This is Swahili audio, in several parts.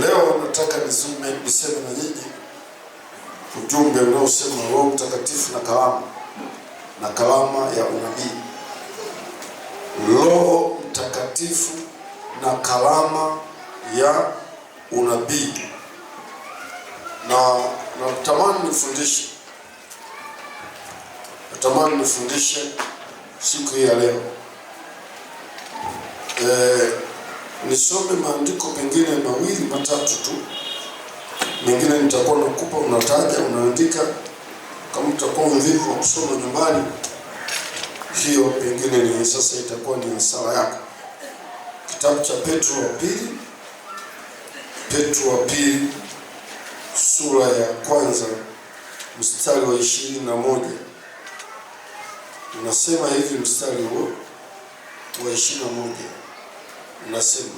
Leo nataka niseme na nyinyi ujumbe unaosema Roho Mtakatifu na kalama ya unabii. Roho Mtakatifu na kalama ya unabii. Na natamani nifundishe siku hii ya leo. Nisome maandiko pengine mawili matatu tu. Mengine nitakuwa nakupa, unataja, unaandika. Kama utakuwa mvivu wa kusoma nyumbani, hiyo pengine ni sasa itakuwa ni hasara yako. Kitabu cha Petro wa pili sura ya kwanza mstari wa 21. Unasema hivi, mstari huo wa 21 unasema,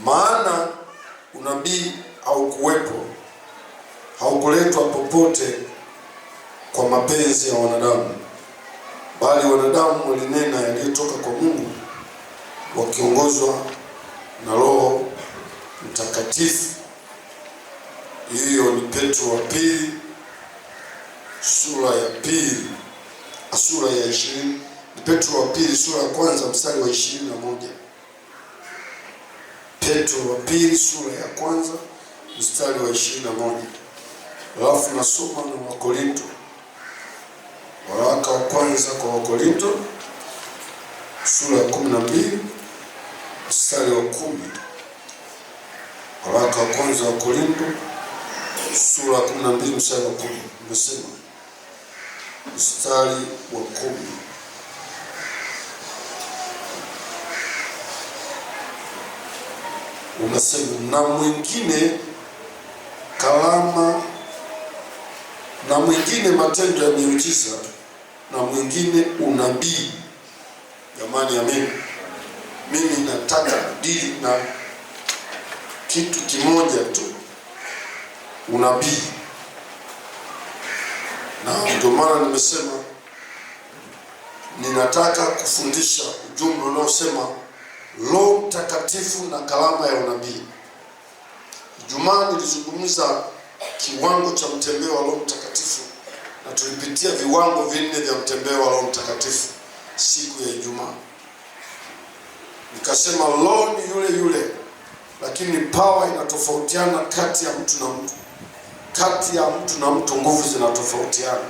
maana unabii haukuletwa popote kwa mapenzi ya wanadamu, bali wanadamu walinena yaliyotoka kwa Mungu wakiongozwa na Roho Mtakatifu. Hiyo ni Petro wa pili sura ya 20. Ni Petro wa pili sura ya kwanza mstari wa 21. Petro wa pili sura ya kwanza mstari wa 21. Alafu nasoma na Wakorinto. Waraka wa kwanza kwa Wakorinto sura ya 12 mstari wa 10. Waraka wa kwanza wa Korinto sura ya 12 mstari wa 10. Umesema mstari wa 10. Unasema, na mwingine kalama, na mwingine matendo ya miujiza, na mwingine unabii. Jamani, amen. Mimi nataka dili na kitu kimoja tu, unabii. Na ndio maana nimesema ninataka kufundisha ujumbe unaosema Roho Mtakatifu na kalama ya unabii. Ijumaa nilizungumza kiwango cha mtembeo wa Roho Mtakatifu, na tulipitia viwango 4 vya mtembeo wa Roho Mtakatifu siku ya Ijumaa. Nikasema Roho ni yule yule, lakini power inatofautiana kati ya mtu na mtu. Kati ya mtu na mtu nguvu zinatofautiana.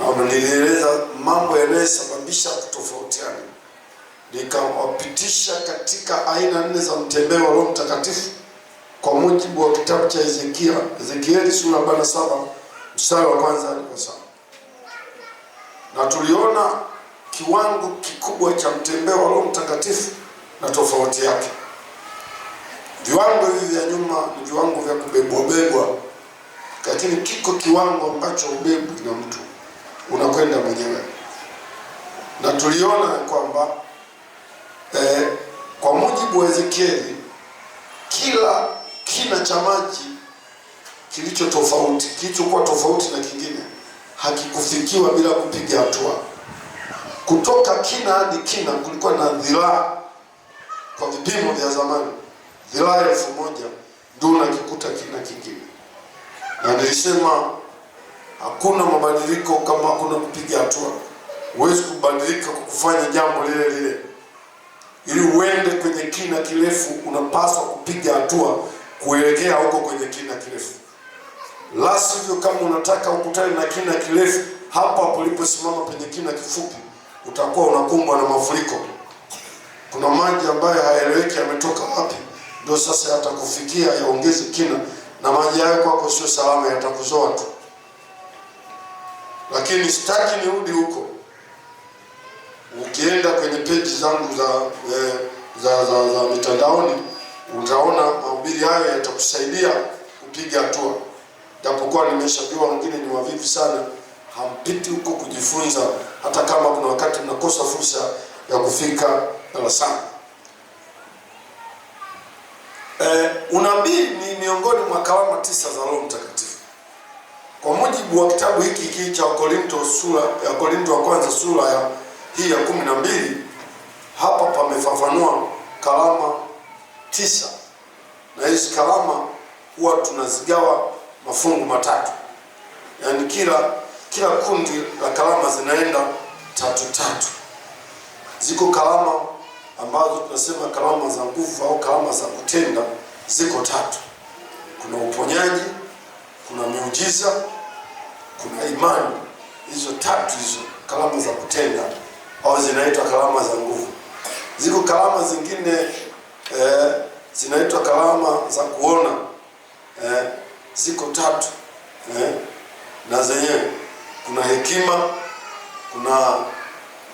Na nilieleza mambo yanayosababisha kutofautiana. Nikawapitisha katika aina 4 za mtembeo wa Roho Mtakatifu kwa mujibu wa kitabu cha Ezekieli sura 47 mstari wa kwanza hadi wa 7. Na tuliona kiwango kikubwa cha mtembeo wa Roho Mtakatifu na tofauti yake. Viwango hivi vya nyuma ni viwango vya kubebwa, lakini kiko kiwango ambacho ubebwi na mtu, unakwenda mwenyewe. Na tuliona kwamba kwa mujibu wa Ezekieli, kila kina cha maji kilichokuwa tofauti na kingine hakikufikiwa bila kupiga hatua. Kutoka kina hadi kina kulikuwa na dhiraa, kwa vipimo vya zamani dhiraa 1000 ndio unakikuta kina kingine. Na nilisema hakuna mabadiliko kama hakuna kupiga hatua. Huwezi kubadilika kwa kufanya jambo lile lile. Ili uende kwenye kina kirefu, unapaswa kupiga hatua kuelekea huko kwenye kina kirefu. La sivyo, kama unataka ukutane na kina kirefu, hapa uliposimama penye kina kifupi, utakuwa unakumbwa na mafuriko. Kuna maji ambayo hayaeleweki yametoka wapi, ndio sasa yatakufikia yaongeze kina, na maji hayo kwako sio salama, yatakuzoa tu. Lakini sitaki nirudi huko. Ukienda kwenye peji zangu za mitandaoni, utaona mahubiri hayo yatakusaidia kupiga hatua. Japokuwa nimeshajua wengine ni wavivu sana, hampiti huko kujifunza, hata kama kuna wakati mnakosa fursa ya kufika darasani. Unabii ni miongoni mwa kalama 9 za Roho Mtakatifu. Kwa mujibu wa kitabu hiki cha Korinto wa kwanza sura ya 12, hapa pamefafanua kalama 9. Na hizo hizi karama huwa tunazigawa mafungu matatu, yaani kila kundi la karama zinaenda tatu. Ziko karama ambazo tunasema karama za nguvu au karama za kutenda, ziko tatu. Kuna uponyaji, kuna miujiza, kuna imani. Hizo tatu hizo karama za kutenda au zinaitwa karama za nguvu. Ziko karama zingine zinaitwa karama za kuona, ziko tatu, na zenyewe kuna hekima,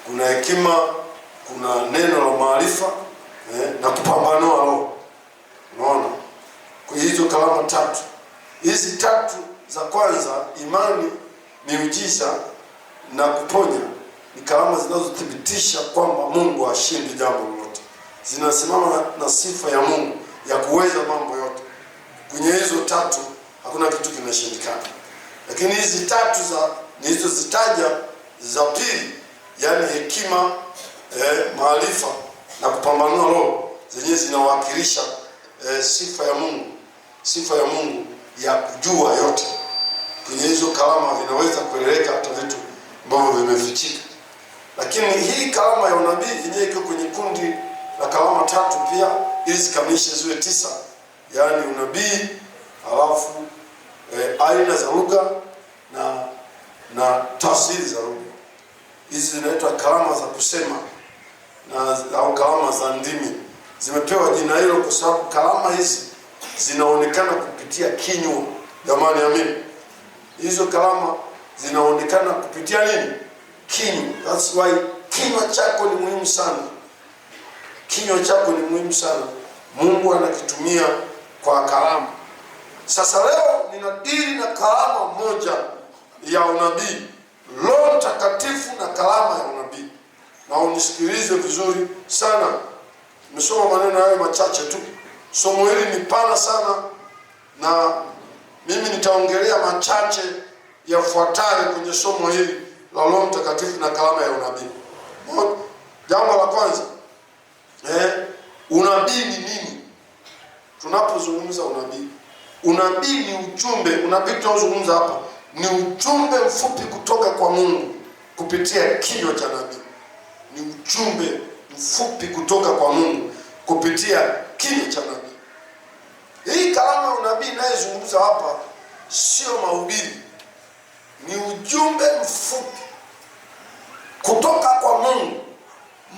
kuna hekima, kuna neno la maarifa, na kupambanua roho. Unaona, kwa hizo karama tatu. Hizi tatu za kwanza, imani, miujiza na kuponya, ni karama zinazothibitisha kwamba Mungu hashindi jambo lolote. Zinasimama na sifa ya Mungu ya kuweza mambo yote. Kwenye hizo tatu hakuna kitu kinashindikana. Lakini hizi tatu nilizozitaja za pili, yani hekima, maarifa na kupambanua roho, zenyewe zinawakilisha sifa ya Mungu. Sifa ya Mungu ya kujua yote. Kwenye hizo karama vinaweza kueleweka hata vitu ambavyo vimefichika. Lakini hii karama ya unabii yenyewe iko kwenye kundi la karama tatu pia, ili zikamilishe ziwe 9. Yaani unabii, halafu aina za lugha na tafsiri za lugha. Hizi zinaitwa karama za kusema au karama za ndimi. Zimepewa jina hilo kwa sababu karama hizi zinaonekana kupitia kinywa. Jamani, amini. Hizo karama zinaonekana kupitia nini? Kinywa. That's why kinywa chako ni muhimu sana. Kinywa chako ni muhimu sana. Mungu anakitumia kwa karama. Sasa leo ninadili na karama moja ya unabii, Roho Mtakatifu na karama ya unabii. Na unisikilize vizuri sana. Nimesoma maneno hayo machache tu. Somo hili ni pana sana, na mimi nitaongelea machache yafuatayo kwenye somo hili la Roho Mtakatifu na karama ya unabii. Jambo la kwanza, unabii ni nini? Tunapozungumza unabii ni ujumbe. Unabii tunaozungumza hapa ni ujumbe mfupi kutoka kwa Mungu kupitia kinywa cha nabii. Ni ujumbe mfupi kutoka kwa Mungu kupitia kinywa cha nabii. Hii karama ya unabii inayozungumza hapa sio mahubiri. Ni ujumbe mfupi kutoka kwa Mungu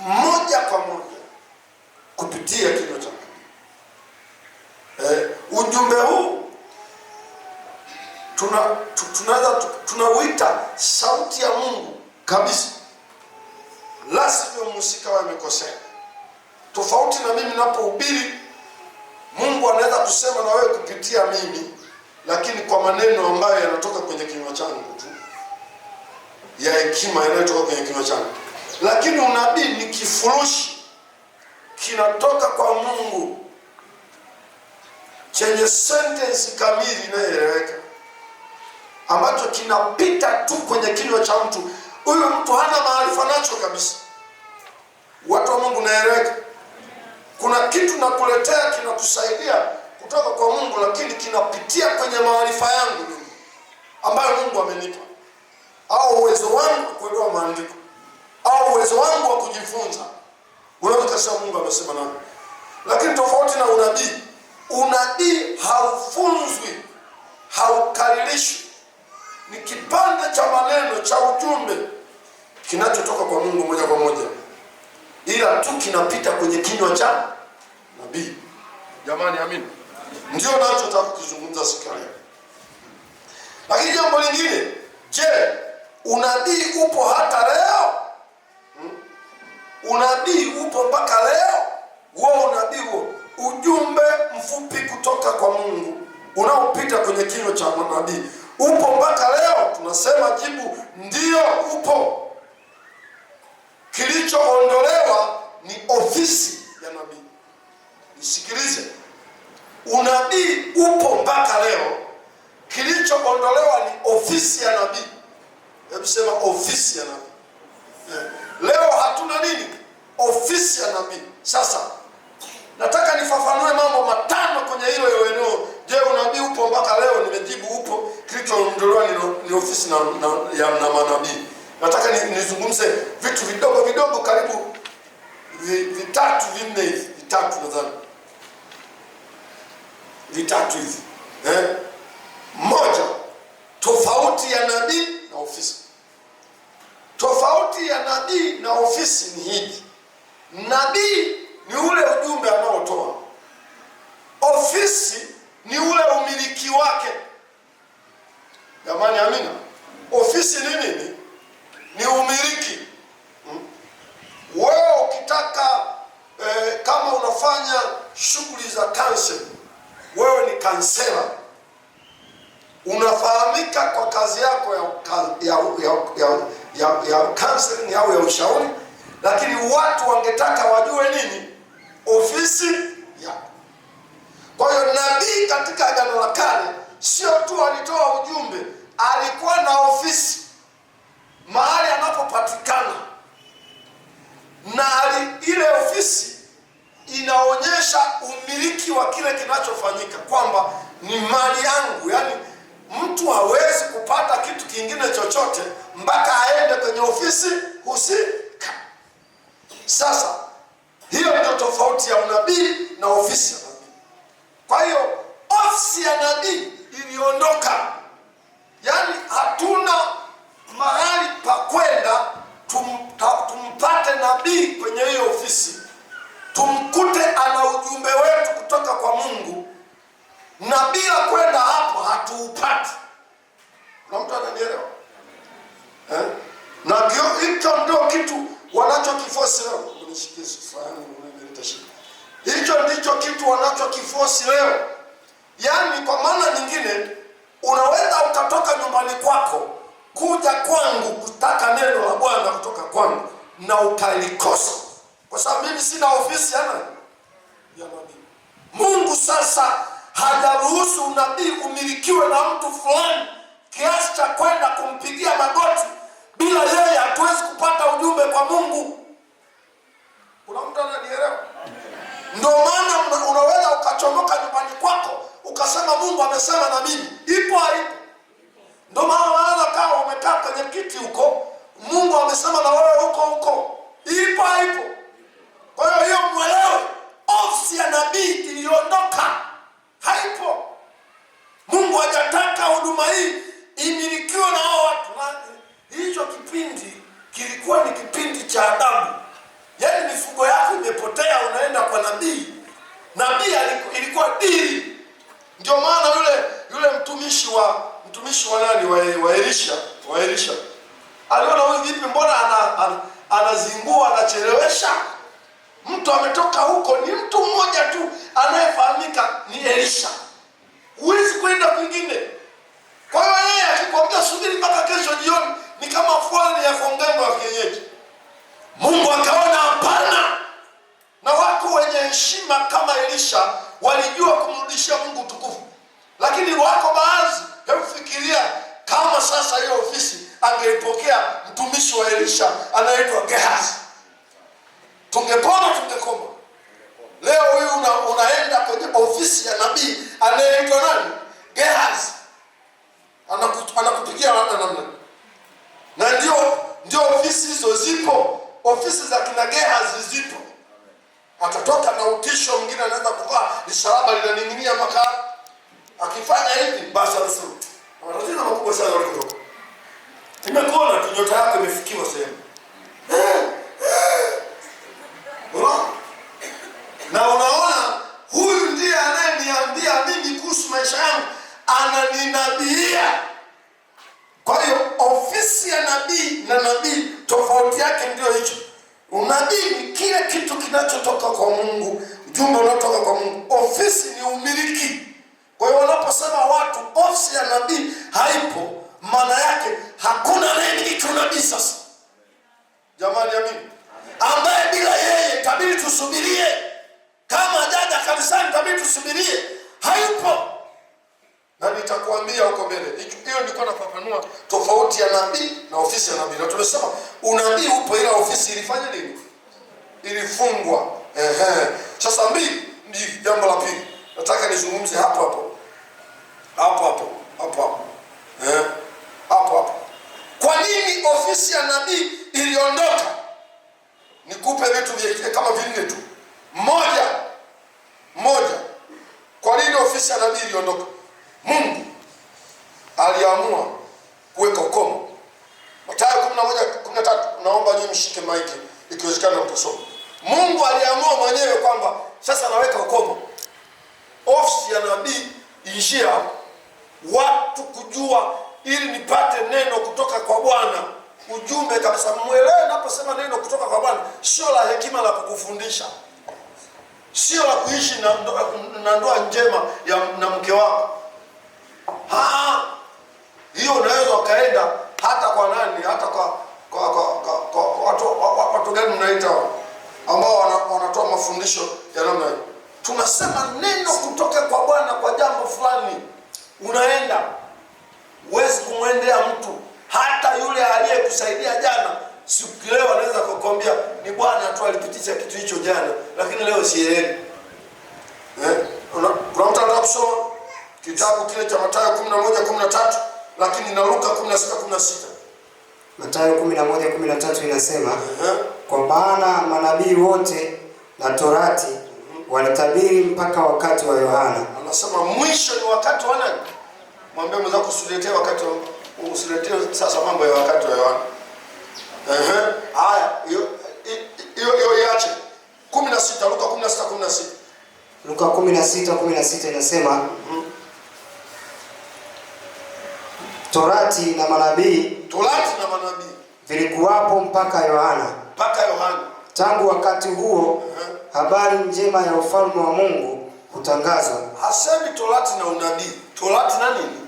moja kwa moja kupitia kinywa cha nabii. Ujumbe huu tunauita sauti ya Mungu kabisa. La sivyo mhusika wamekosea. Tofauti na mimi ninapohubiri, Mungu anaweza kusema na wewe kupitia mimi, lakini kwa maneno ambayo yanatoka kwenye kinywa changu tu, ya hekima inayotoka kwenye kinywa changu. Lakini unabii ni kifurushi kinatoka kwa Mungu chenye sentence kamili inayoeleweka, ambacho kinapita tu kwenye kinywa cha mtu. Huyu mtu hana maarifa nacho kabisa. Watu wa Mungu, naeleweka? Kuna kitu nakuletea kinakusaidia kutoka kwa Mungu, lakini kinapitia kwenye maarifa yangu mimi ambayo Mungu amenipa, au uwezo wangu kuelewa maandiko, au uwezo wangu wa kujifunza. Unaweza kusema Mungu amesema nani. Lakini tofauti na unabii, unabii haufunzwi, haukaririshwi. Ni kipande cha maneno cha ujumbe kinachotoka kwa Mungu moja kwa moja, ila tu kinapita kwenye kinywa cha nabii. Jamani, amini. Ndio nachotaka kuzungumza siku ya leo. Lakini jambo lingine, je, unabii upo hata leo? Unabii upo mpaka leo? Unabii huo, ujumbe mfupi kutoka kwa Mungu unaopita kwenye kinywa cha nabii, upo mpaka leo? Tunasema jibu ndio, upo. Kilichoondolewa ni ofisi ya nabii. Nisikilize, unabii upo mpaka leo. Kilichoondolewa ni ofisi ya nabii. Hebu sema ofisi ya nabii. Leo hatuna nini? Ofisi ya nabii. Sasa nataka nifafanue mambo matano kwenye hilo ofisi na manabii. Nataka nizungumze vitu vidogo vidogo, karibu vitatu vinne hivi, vitatu nadhani, vitatu hivi. Moja, tofauti ya nabii na ofisi. Tofauti ya nabii na ofisi ni hivi: nabii ni ule ujumbe anaotoa, ofisi ni ule umiliki wake. Jamani, amina. Ofisi ni nini? Ni umiliki. Wewe ukitaka kama unafanya shughuli za counseling, wewe ni kansela, unafahamika kwa kazi yako ya counseling au ya ushauri, lakini watu wangetaka wajue nini? Ofisi yako. Kwa hiyo nabii katika Agano la Kale sio tu alitoa ujumbe, alikuwa na ofisi mahali anapopatikana, na ile ofisi inaonyesha umiliki wa kile kinachofanyika, kwamba ni mali yangu. Yaani mtu hawezi kupata kitu kingine chochote mpaka aende kwenye ofisi husika. Sasa hiyo ndio tofauti ya unabii na ofisi ya nabii. Kwa hiyo ofisi ya nabii iliondoka, yaani hatuna mahali pa kwenda tumpate nabii kwenye hiyo ofisi, tumkute ana ujumbe wetu kutoka kwa Mungu, na bila kwenda hapo hatuupati. Na mtu ananielewa? Na hicho ndio kitu wanachokifosi leo. Hicho ndicho kitu wanachokifosi leo. Yaani kwa maana nyingine, unaweza ukatoka nyumbani kwako kuja kwangu kutaka neno la Bwana kutoka kwangu na ukalikosa, kwa sababu mimi sina ofisi ya nabii. Mungu sasa hajaruhusu unabii umilikiwe na mtu fulani kiasi cha kwenda kumpigia magoti. Bila yeye hatuwezi kupata ujumbe kwa Mungu. Kuna mtu ananielewa? Ndio maana unaweza ukachomoka nyumbani kwako ukasema Mungu amesema na mimi. Ipo haipo? Ndio maana unaanza kama umekaa kwenye kiti huko, Mungu amesema na wewe huko. Ipo haipo? Kwa hiyo mwelewe, ofisi ya nabii iliondoka, haipo. Mungu hajataka huduma hii imilikiwe na hao watu. Hicho kipindi kilikuwa ni kipindi cha adabu. Yaani mifugo yako imepotea, unaenda kwa nabii. Nabii ilikuwa dili. Ndio maana yule mtumishi wa nani wa Elisha aliona huyu vipi, mbona anazingua, anachelewesha. Mtu ametoka huko, ni mtu mmoja tu anayefahamika, ni Elisha. Huwezi kwenda kwingine. Kwa hiyo yeye akikwambia subiri mpaka kesho jioni, ni kama fulani ya kongembo ya kienyeji. Mungu akaona hapana, na watu wenye heshima kama Elisha walijua kumrudishia Mungu tukufu. Lakini wako baadhi, hebu fikiria kama sasa hiyo ofisi angeipokea mtumishi wa Elisha anaitwa Gehazi. Tungepona, tungekoma. Leo huyu unaenda kwenye ofisi ya nabii anayeitwa nani? Gehazi. Anakupigia namna. Na ndio ofisi hizo zipo. Ofisi za kina Gehazi zipo. Atatoka na utisho, mwingine anaweza kuvaa lisharaba linaning'inia maka. Akifanya hivi basi anasema, "Wanataka makubwa sana wale kutoka. Nimekuona tu nyota yako imefikiwa sehemu." Na unaona huyu ndiye anayeniambia mimi kuhusu maisha yangu, ananinabiia. Kwa hiyo ofisi ya nabii na nabii tofauti yake ndio hicho. Unabii ni kile kitu kinachotoka kwa Mungu, ujumbe unaotoka kwa Mungu. Ofisi ni umiliki. Kwa hiyo wanaposema watu ofisi ya nabii haipo, maana yake hakuna anayemiliki unabii sasa. Jamani, amini. Ambaye bila yeye itabidi tusubirie. Kama hajaja kanisani itabidi tusubirie. Hayupo. Na nitakuambia huko mbele. Hiyo nilikuwa nafafanua tofauti ya nabii na ofisi ya nabii. Na tumesema unabii upo, ila ofisi ilifanya nini? Ilifungwa. Sasa mbili ni jambo la pili. Nataka nizungumze hapo. Hapo. nini ofisi ya nabii iliondoka? Mungu aliamua kuweka ukomo. Mathayo 11:13, naomba nyinyi mshike maiki ikiwezekana mtasoma. Mungu aliamua mwenyewe kwamba sasa naweka ukomo. Ofisi ya nabii ishia watu kujua, ili nipate neno kutoka kwa Bwana. Ujumbe kabisa, muelewe naposema neno kutoka kwa Bwana, sio la hekima la kukufundisha. Sio la kuishi na ndoa njema na mke wako. Hiyo unaweza ukaenda hata kwa nani, hata kwa watu gani mnaita ambao wanatoa mafundisho ya namna hiyo. Tunasema neno kutoka kwa Bwana kwa jambo fulani. Unaenda, huwezi kumwendea mtu hata yule aliyekusaidia jana. Siku leo anaweza kukwambia ni Bwana tu alipitisha kitu hicho jana, lakini leo sielewi. Kuna mtu anataka kusoma kitabu kile cha Mathayo 11:13, lakini na Luka 16:16. Mathayo 11:13 inasema, kwa maana manabii wote na Torati walitabiri mpaka wakati wa Yohana. Anasema mwisho ni wakati wa nani? Mwambie mwenzako usiletee wakati wa, usiletee sasa mambo ya wakati wa Yohana. Haya, hiyo iache. 16, Luka 16:16. Luka 16:16 inasema, Torati na manabii vilikuwapo mpaka Yohana. Tangu wakati huo habari njema ya ufalme wa Mungu hutangazwa. Hasemi Torati na unabii. Torati na nini?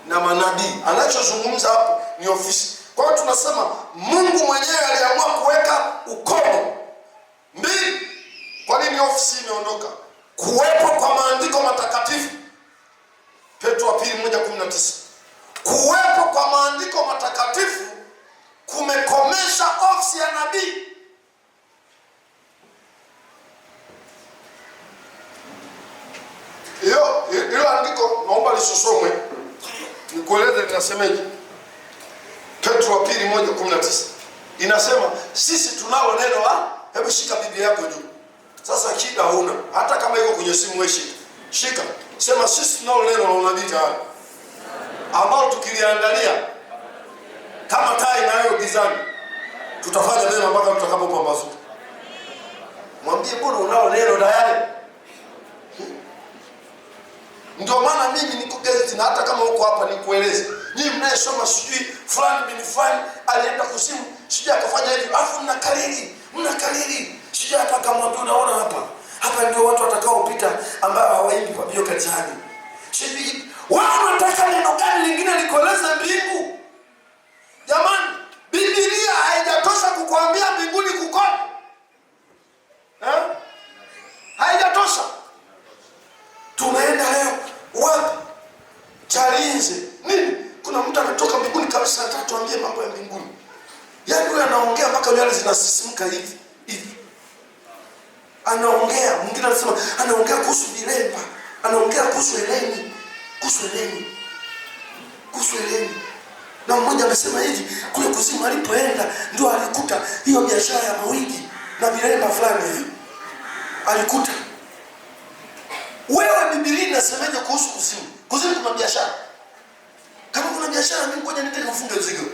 Na manabii. Anachozungumza hapo ni ofisi. Kwa hiyo tunasema Mungu mwenyewe aliamua kuweka ukomo. Mbili, kwa nini ofisi imeondoka? Kuwepo kwa maandiko matakatifu. Petro wa pili 1:19. Kuwepo kwa maandiko matakatifu kumekomesha ofisi ya nabii. Hilo andiko naomba lisosomwe nikueleze linasemeje. Petro wa pili 1:19 inasema sisi tunalo neno la, hebu shika Biblia yako juu. Sasa shida huna, hata kama iko kwenye simu wewe shika. Sema sisi tunalo neno la unabii tayari, ambao tukiliangalia kama taa inayo gizani tutafanya neno mpaka tutakapopambazuka. Mwambie bwana unalo neno tayari. Ndio maana mimi niko gazeti, na hata kama uko hapa nikueleze. Nyinyi mnayesoma sijui fulani bin fulani alienda kusimu, sijui akafanya hivi, afu mnakariri. Sijui hapa kama unaona hapa ndio watu watakaopita ambao hawaimbi kwa bio kanisani. Sijui wao wanataka neno gani lingine likueleze mbingu? Jamani, Biblia haijatosha kukuambia mbinguni kukoje. Haijatosha. Tunaenda leo wapi? Chalinze. Nini? Kuna mtu ametoka mbinguni kabisa anataka tuambie mambo ya mbinguni. Yaani yule anaongea mpaka nywele zinasisimka hivi. Anaongea, mwingine anasema anaongea kuhusu vilemba, anaongea kuhusu Heleni. Na mmoja amesema hivi, kule kuzimu alipoenda ndio alikuta hiyo biashara ya mawigi na vilemba fulani hivi. Alikuta. Wewe Biblia inasemaje kuhusu kuzimu? Kuzimu kuna biashara. Kama kuna biashara, mimi ngoja niteke kufunga mzigo.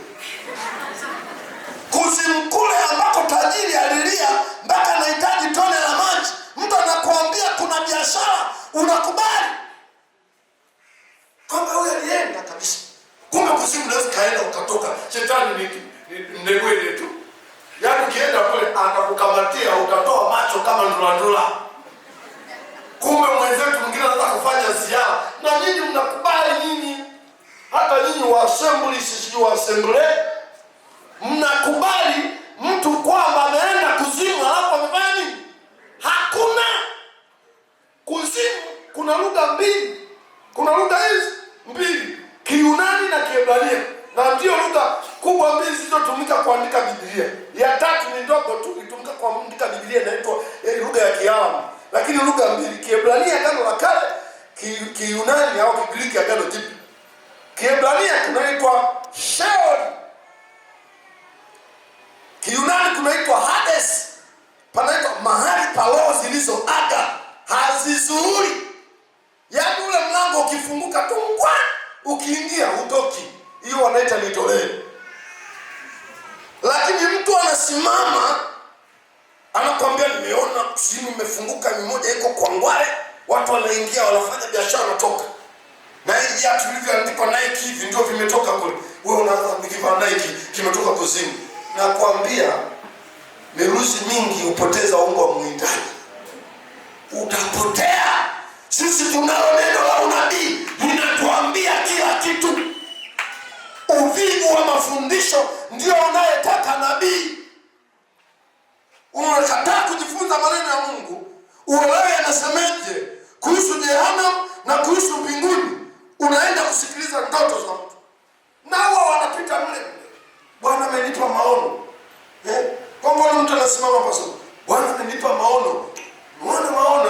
Kuzimu kule ambako tajiri alilia mpaka anahitaji tone la maji, mtu anakuambia kuna biashara, unakubali? Kwamba huyo alienda kabisa. Kumbe kuzimu unaweza kaenda ukatoka. Shetani ni ndegwele tu. Yaani ukienda kule atakukamatia, utatoa macho kama ndula. Kumbe mwenzetu mwingine anataka kufanya ziara na nyinyi mnakubali nini? Hata nyinyi wa assembly, sisi wa assembly mnakubali mtu kwamba ameenda kuzimu alafu amefanya nini? Hakuna. Kuzimu kuna lugha mbili. Kuna lugha hizi mbili, Kiyunani na Kiebrania. Na ndio lugha kubwa mbili zilizotumika kuandika Biblia. Ya tatu ni ndogo tu itumika kuandika Biblia, inaitwa lugha ya Kiaramu. Lakini lugha mbili, Kiebrania Agano la Kale, Kiyunani au Kigiriki Agano Jipya. Kiebrania kunaitwa Sheol. Kiyunani kunaitwa Hades. Panaitwa mahali pa roho zilizoaga hazizuri. ukiingia hutoki. Hiyo wanaita nitolee. Lakini mtu anasimama anakwambia nimeona kuzimu imefunguka, mmoja iko kwa ngware, watu wanaingia wanafanya biashara wanatoka. Na hii viatu vilivyoandikwa Nike hivi ndio vimetoka kule. Wewe unaanza nikivaa Nike kimetoka kuzimu. Na kuambia miruzi mingi hupoteza ungo wa mwindani. Utapotea. Sisi tunalo neno la unabii linatuambia kila kitu. Uvivu wa mafundisho ndio unayetaka nabii. Unakataa kujifunza maneno ya Mungu, uelewe anasemeje kuhusu jehanamu na kuhusu mbinguni. Unaenda kusikiliza ndoto za mtu. Nao wanapita mle. Bwana amenipa maono. Kwa mbona mtu anasimama hapa sasa? Bwana amenipa maono.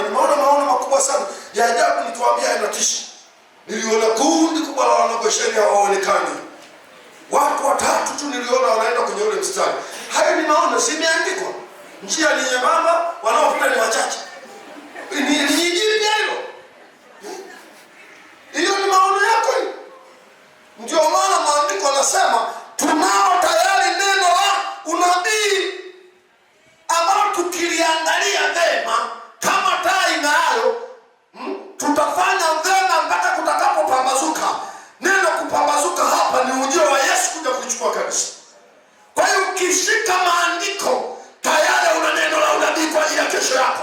Nimeona maono makubwa sana. Ya ajabu nituambia yanatisha. Niliona kundi kubwa la wanagosheni hawaonekani. Watu watatu tu niliona wanaenda kwenye ule mstari. Hayo ni maono, si imeandikwa. Njia ni nyembamba, wanaopita ni wachache. Ni jipya hilo. Hiyo ni maono yako hiyo. Ndio maana maandiko yanasema tunao tayari neno la unabii ambalo tukiliangalia vema kama taa ing'aayo, tutafanya vema mpaka kutakapopambazuka. Neno kupambazuka hapa ni ujio wa Yesu kuja kuchukua kanisa. Kwa hiyo ukishika maandiko, tayari una neno la unabii kwa ajili ya kesho yako.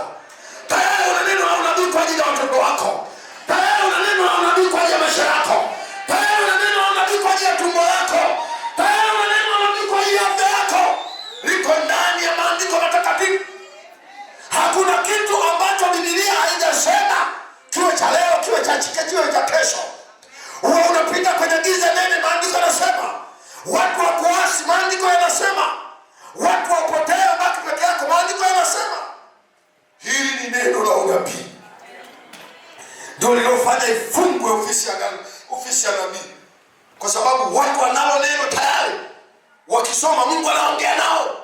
Tayari una neno la unabii kwa ajili ya watoto wako. Tayari una neno la unabii kwa ajili ya maisha yako. Tayari una neno la unabii kwa ajili ya tumbo lako. Tayari una neno la unabii kwa ajili ya afya yako. Liko ndani ya maandiko matakatifu. Hakuna kitu ambacho Biblia haijasema, kiwe cha leo, kiwe cha chike, kiwe cha kesho. Wewe unapita kwenye giza nene, maandiko yanasema. Watu wa kuasi, maandiko yanasema. Watu wapotea baki peke yako, maandiko yanasema. Hili ni neno la unabii. Ndio lilofanya ifungwe ofisi ya nabii. Kwa sababu watu wanalo neno tayari. Wakisoma Mungu anaongea nao.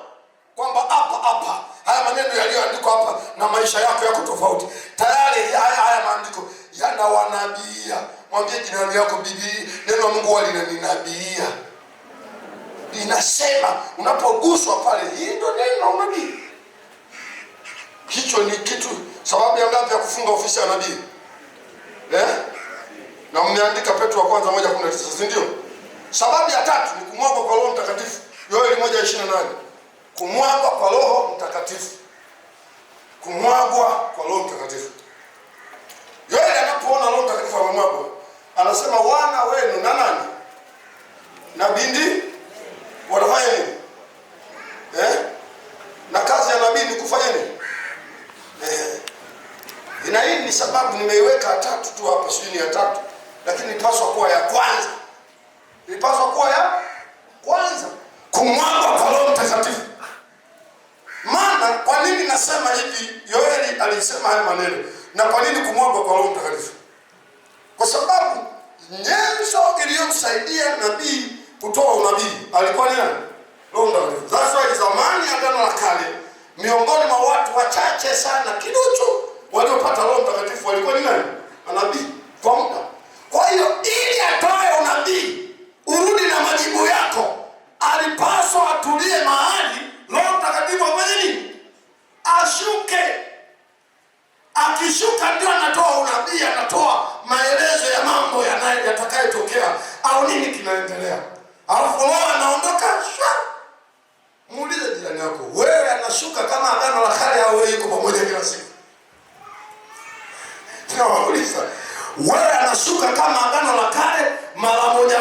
Kwamba hapa haya maneno yaliyoandikwa hapa na maisha yako yako tofauti. Tayari haya maandiko yanawanabiia. Mwambie jirani yako, Biblia neno la Mungu linaninabiia. Linasema unapoguswa pale, hii ndio neno la unabii. Hicho ni kitu. Sababu ya ngapi ya kufunga ofisi ya nabii? Na mmeandika Petro wa kwanza 1:19, si ndio? Sababu ya tatu ni kumwagwa kwa Roho Mtakatifu. Yoeli 1:28. Kumwagwa kwa Roho Mtakatifu. Kumwagwa kwa Roho Mtakatifu. Yoeli anapoona Roho Mtakatifu amemwagwa, anasema wana wenu na nani? Na binti wanafanya nini? Na kazi ya nabii ni kufanya nini? Na hii ni sababu nimeiweka tatu tu hapa, sio ni ya tatu, lakini ipaswa kuwa ya kwanza. Ipaswa kuwa ya kwanza. Kumwagwa kwa Roho Mtakatifu. Maana kwa nini nasema hivi? Yoeli alisema haya maneno. Na kwa nini kumwagwa kwa Roho Mtakatifu? Kwa sababu nyenzo iliyomsaidia nabii kutoa unabii alikuwa ni nani? Roho Mtakatifu. That's why zamani Agano la Kale, miongoni mwa watu wachache sana kidogo waliopata Roho Mtakatifu walikuwa ni nani? Manabii kwa muda. Kwa hiyo ili atoe unabii, urudi na majibu yako, alipaswa atulie mahali Roho Mtakatifu afanye nini? Ashuke. Akishuka ndio anatoa unabii, anatoa maelezo ya mambo yatakayotokea au nini kinaendelea. Alafu Roho anaondoka. Muulize jirani yako, wewe anashuka kama Agano la Kale au wewe yuko pamoja kila siku? Tunawauliza, wewe anashuka kama Agano la Kale mara moja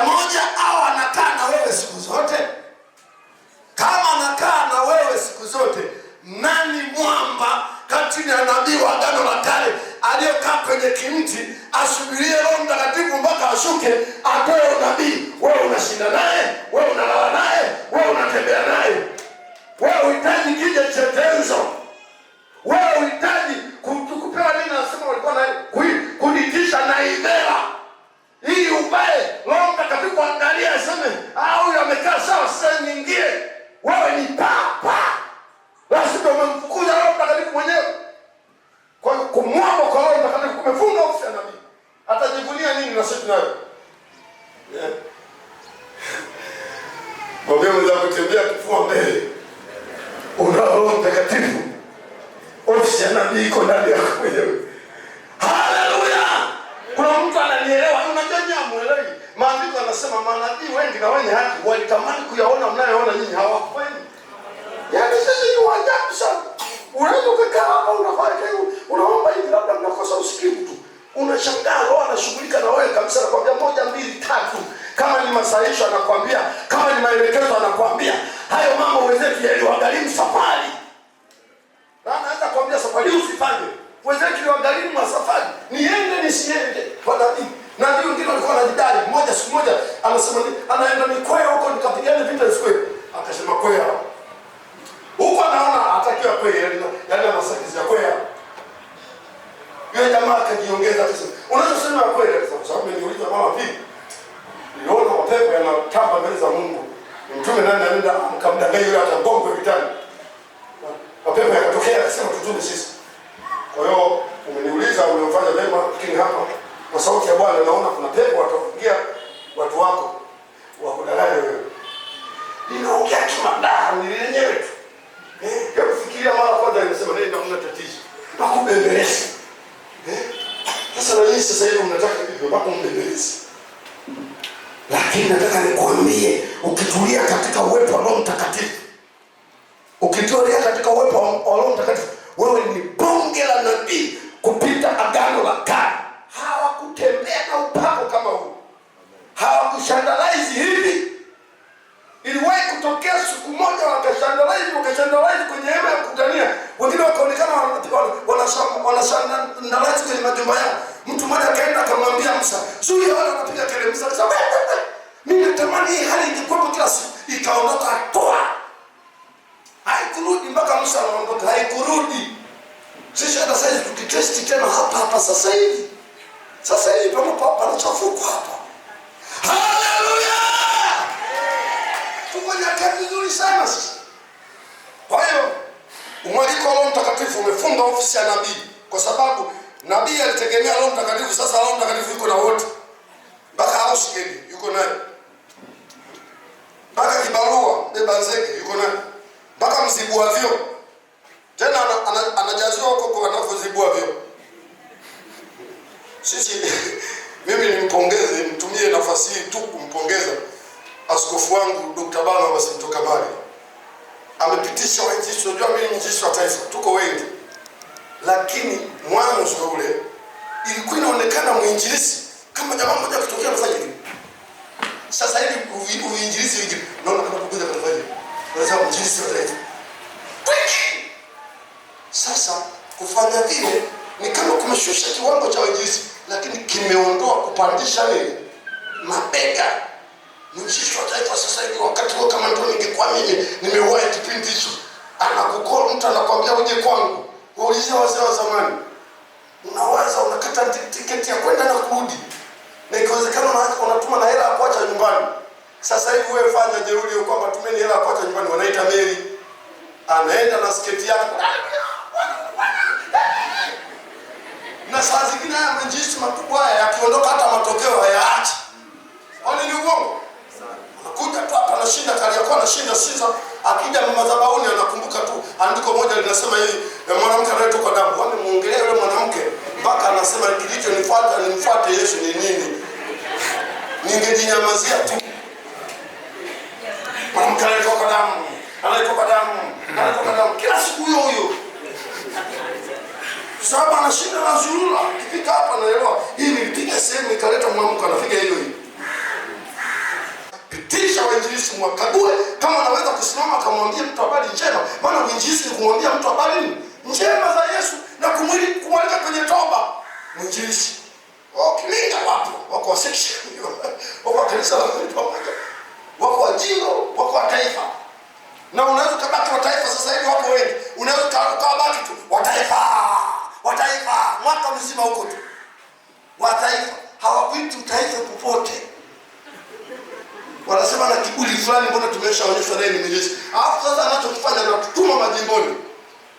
au anakaa na wewe siku zote? Kama anakaa na wewe siku zote, nani mwamba kati ya nabii wa Agano la Kale aliyokaa kwenye kimti asubirie Roho Mtakatifu mpaka ashuke atoe unabii? Wewe unashinda naye, wewe unalala naye, wewe unatembea naye. Wewe unahitaji kija chetezo. Wewe unahitaji kupewa nini? Nasema walikuwa na kuditisha na imela ili ubae Roho Mtakatifu angalia aseme huyu amekaa sawa, sasa niingie. Wewe ni papa. Lazima umemfukuza Roho Mtakatifu mwenyewe. Kwa hiyo kumwagwa kwa Roho Mtakatifu kumefunga ofisi ya nabii. Atajivunia nini na sisi nayo? Mwambie mwenzako tembea kifua mbele. Una Roho Mtakatifu. Ofisi ya nabii iko ndani yako wewe. Haleluya! Kuna mtu ananielewa, unajua nyinyi hamuelewi. Maandiko yanasema manabii wengi na wenye haki walitamani kuyaona mnayoona nyinyi hawakufanya. Yaani sisi ni waajabu sana. Unaweza kukaa hapa unafanya hivi, unaomba hivi labda mnakosa usikivu tu. Unashangaa Roho anashughulika na wewe kabisa, anakuambia 1 2 3. Kama ni masahisho anakuambia, kama ni maelekezo anakuambia. Hayo mambo wenzetu yaliwagharimu safari. Na anaanza kuambia safari usifanye. Wenzetu yaliwagharimu safari. Niende nisiende kwa nabii. Nabii wengine walikuwa wanajidai. Mmoja siku moja anasema anaenda Nikwea huko nikapigana vita Nikwea. Akasema Kwea. Huko anaona atakiwa Kwea, yaani anasaidia Kwea. Yule jamaa akajiongeza akasema, "Unachosema kweli kwa sababu niuliza mama vipi? Niliona mapepo yanatamba mbele za Mungu. Mtume nani anaenda mkamdanganya yule atagongwe vitani." Mapepo yakatokea akasema tutume sisi. Kwa hiyo umeniuliza umefanya vyema, lakini hapa kwa sauti ya Bwana naona kuna pepo wataingia watu wako wakudanganya wewe. Ninaongea kimadaa nilenyewe tu. Hebu fikiria mara kwanza nimesema nenda kuna tatizo. Nakubembeleza. Sasa na nyinyi sasa hivi mnataka hivyo mpaka mbembeleze. Lakini nataka nikwambie, ukitulia katika uwepo wa Roho Mtakatifu, ukitulia katika uwepo wa Roho Mtakatifu, wewe ni bonge la nabii kupita agano la kale. Hawakutembea na upako kama huu. Hawakushandalize hivi. Iliwahi kutokea siku moja wakashandalize kwenye hema ya kukutania. Wengine wakaonekana wanashandalize kwenye majumba yao. Mtu mmoja akaenda akamwambia Musa, "Zuia wale wanapiga kelele." Musa akasema, "Mimi natamani hii hali ingekuwa kila siku." Ikaondoka toa. Haikurudi mpaka Musa anaondoka, haikurudi. Sisi hata sasa tukitesti tena hapa sasa hivi. Sasa hivi panachafuka hapa. Haleluya! Tuko nyakati nzuri sana sisi. Kwa hiyo umwaliko wa Roho Mtakatifu umefunga ofisi ya nabii, kwa sababu nabii alitegemea Roho Mtakatifu. Sasa Roho Mtakatifu yuko na wote, mpaka hausigeni yuko naye, mpaka kibarua beba zeke yuko naye, mpaka mzibua vyo tena anajaziwa huko kwa wanapozibua vyo. Sisi mimi nimpongeze, mtumie nafasi hii tu kumpongeza askofu wangu Dr. Barnabas Mtokabali. Amepitisha wainjilisti. Unajua mimi ni mwinjilisti wa taifa, tuko wengi, lakini mwanzo ule ilikuwa inaonekana mwinjilisti kama jamaa mmoja kutokea mfanye hivi. Sasa hivi uinjilisti hivi naona kama kuja kwa hivi, unasema mwinjilisti wa taifa. Sasa kufanya vile ni kama kumeshusha kiwango cha uinjilisti, lakini kimeondoa kupandisha nini mabega. Mwinjilisti wa taifa sasa hivi wakati huo kama ndio ningekuwa mimi nimewahi kipindi hicho, anakukola mtu anakuambia uje kwangu. Waulize wazee wa zamani, unaweza unakata tiketi ya kwenda na kurudi, na ikiwezekana unatuma na hela ya kuacha nyumbani. Sasa hivi wewe fanya jeuri huko kwamba tumeni hela ya kuacha nyumbani, wanaita meli, anaenda na sketi yake. Na saa zingine haya mwinjilisti makubwa haya yakiondoka hata matokeo hayaachi. Wale ni uongo. Anakuja tu hapa anashinda Kariakoo, anashinda Sinza, akija madhabahuni anakumbuka tu andiko moja linasema hili, mwanamke anayetoka damu. Wale muongelee yule mwanamke mpaka anasema kilichonifuata nimfuate Yesu ni nini? Ningejinyamazia tu. Mwanamke anayetoka damu, anayetoka damu kila siku huyo. Sababu anashinda na zulula, kifika hapa naelewa hii nilipiga sehemu ikaleta mwamko, anapiga hiyo. Pitisha wainjilisti mwakague kama anaweza kusimama akamwambia mtu habari njema, maana uinjilisti ni kumwambia mtu habari njema za Yesu na kumwalika kwenye toba. Mwinjilisti kilinga wako wa section, wako wa kanisa la pamoja, wako wa jimbo, wako wa taifa. Na unaweza kubaki wa taifa sasa hivi wako wengi. Unaweza kubaki tu wa taifa mwaka mzima huko tu. Wa taifa hawakuiti utaifa popote. Wanasema na kiburi fulani, mbona tumeshaonyeshwa naye ni mwinjilisti. Alafu sasa anachokifanya na tutuma majimboni.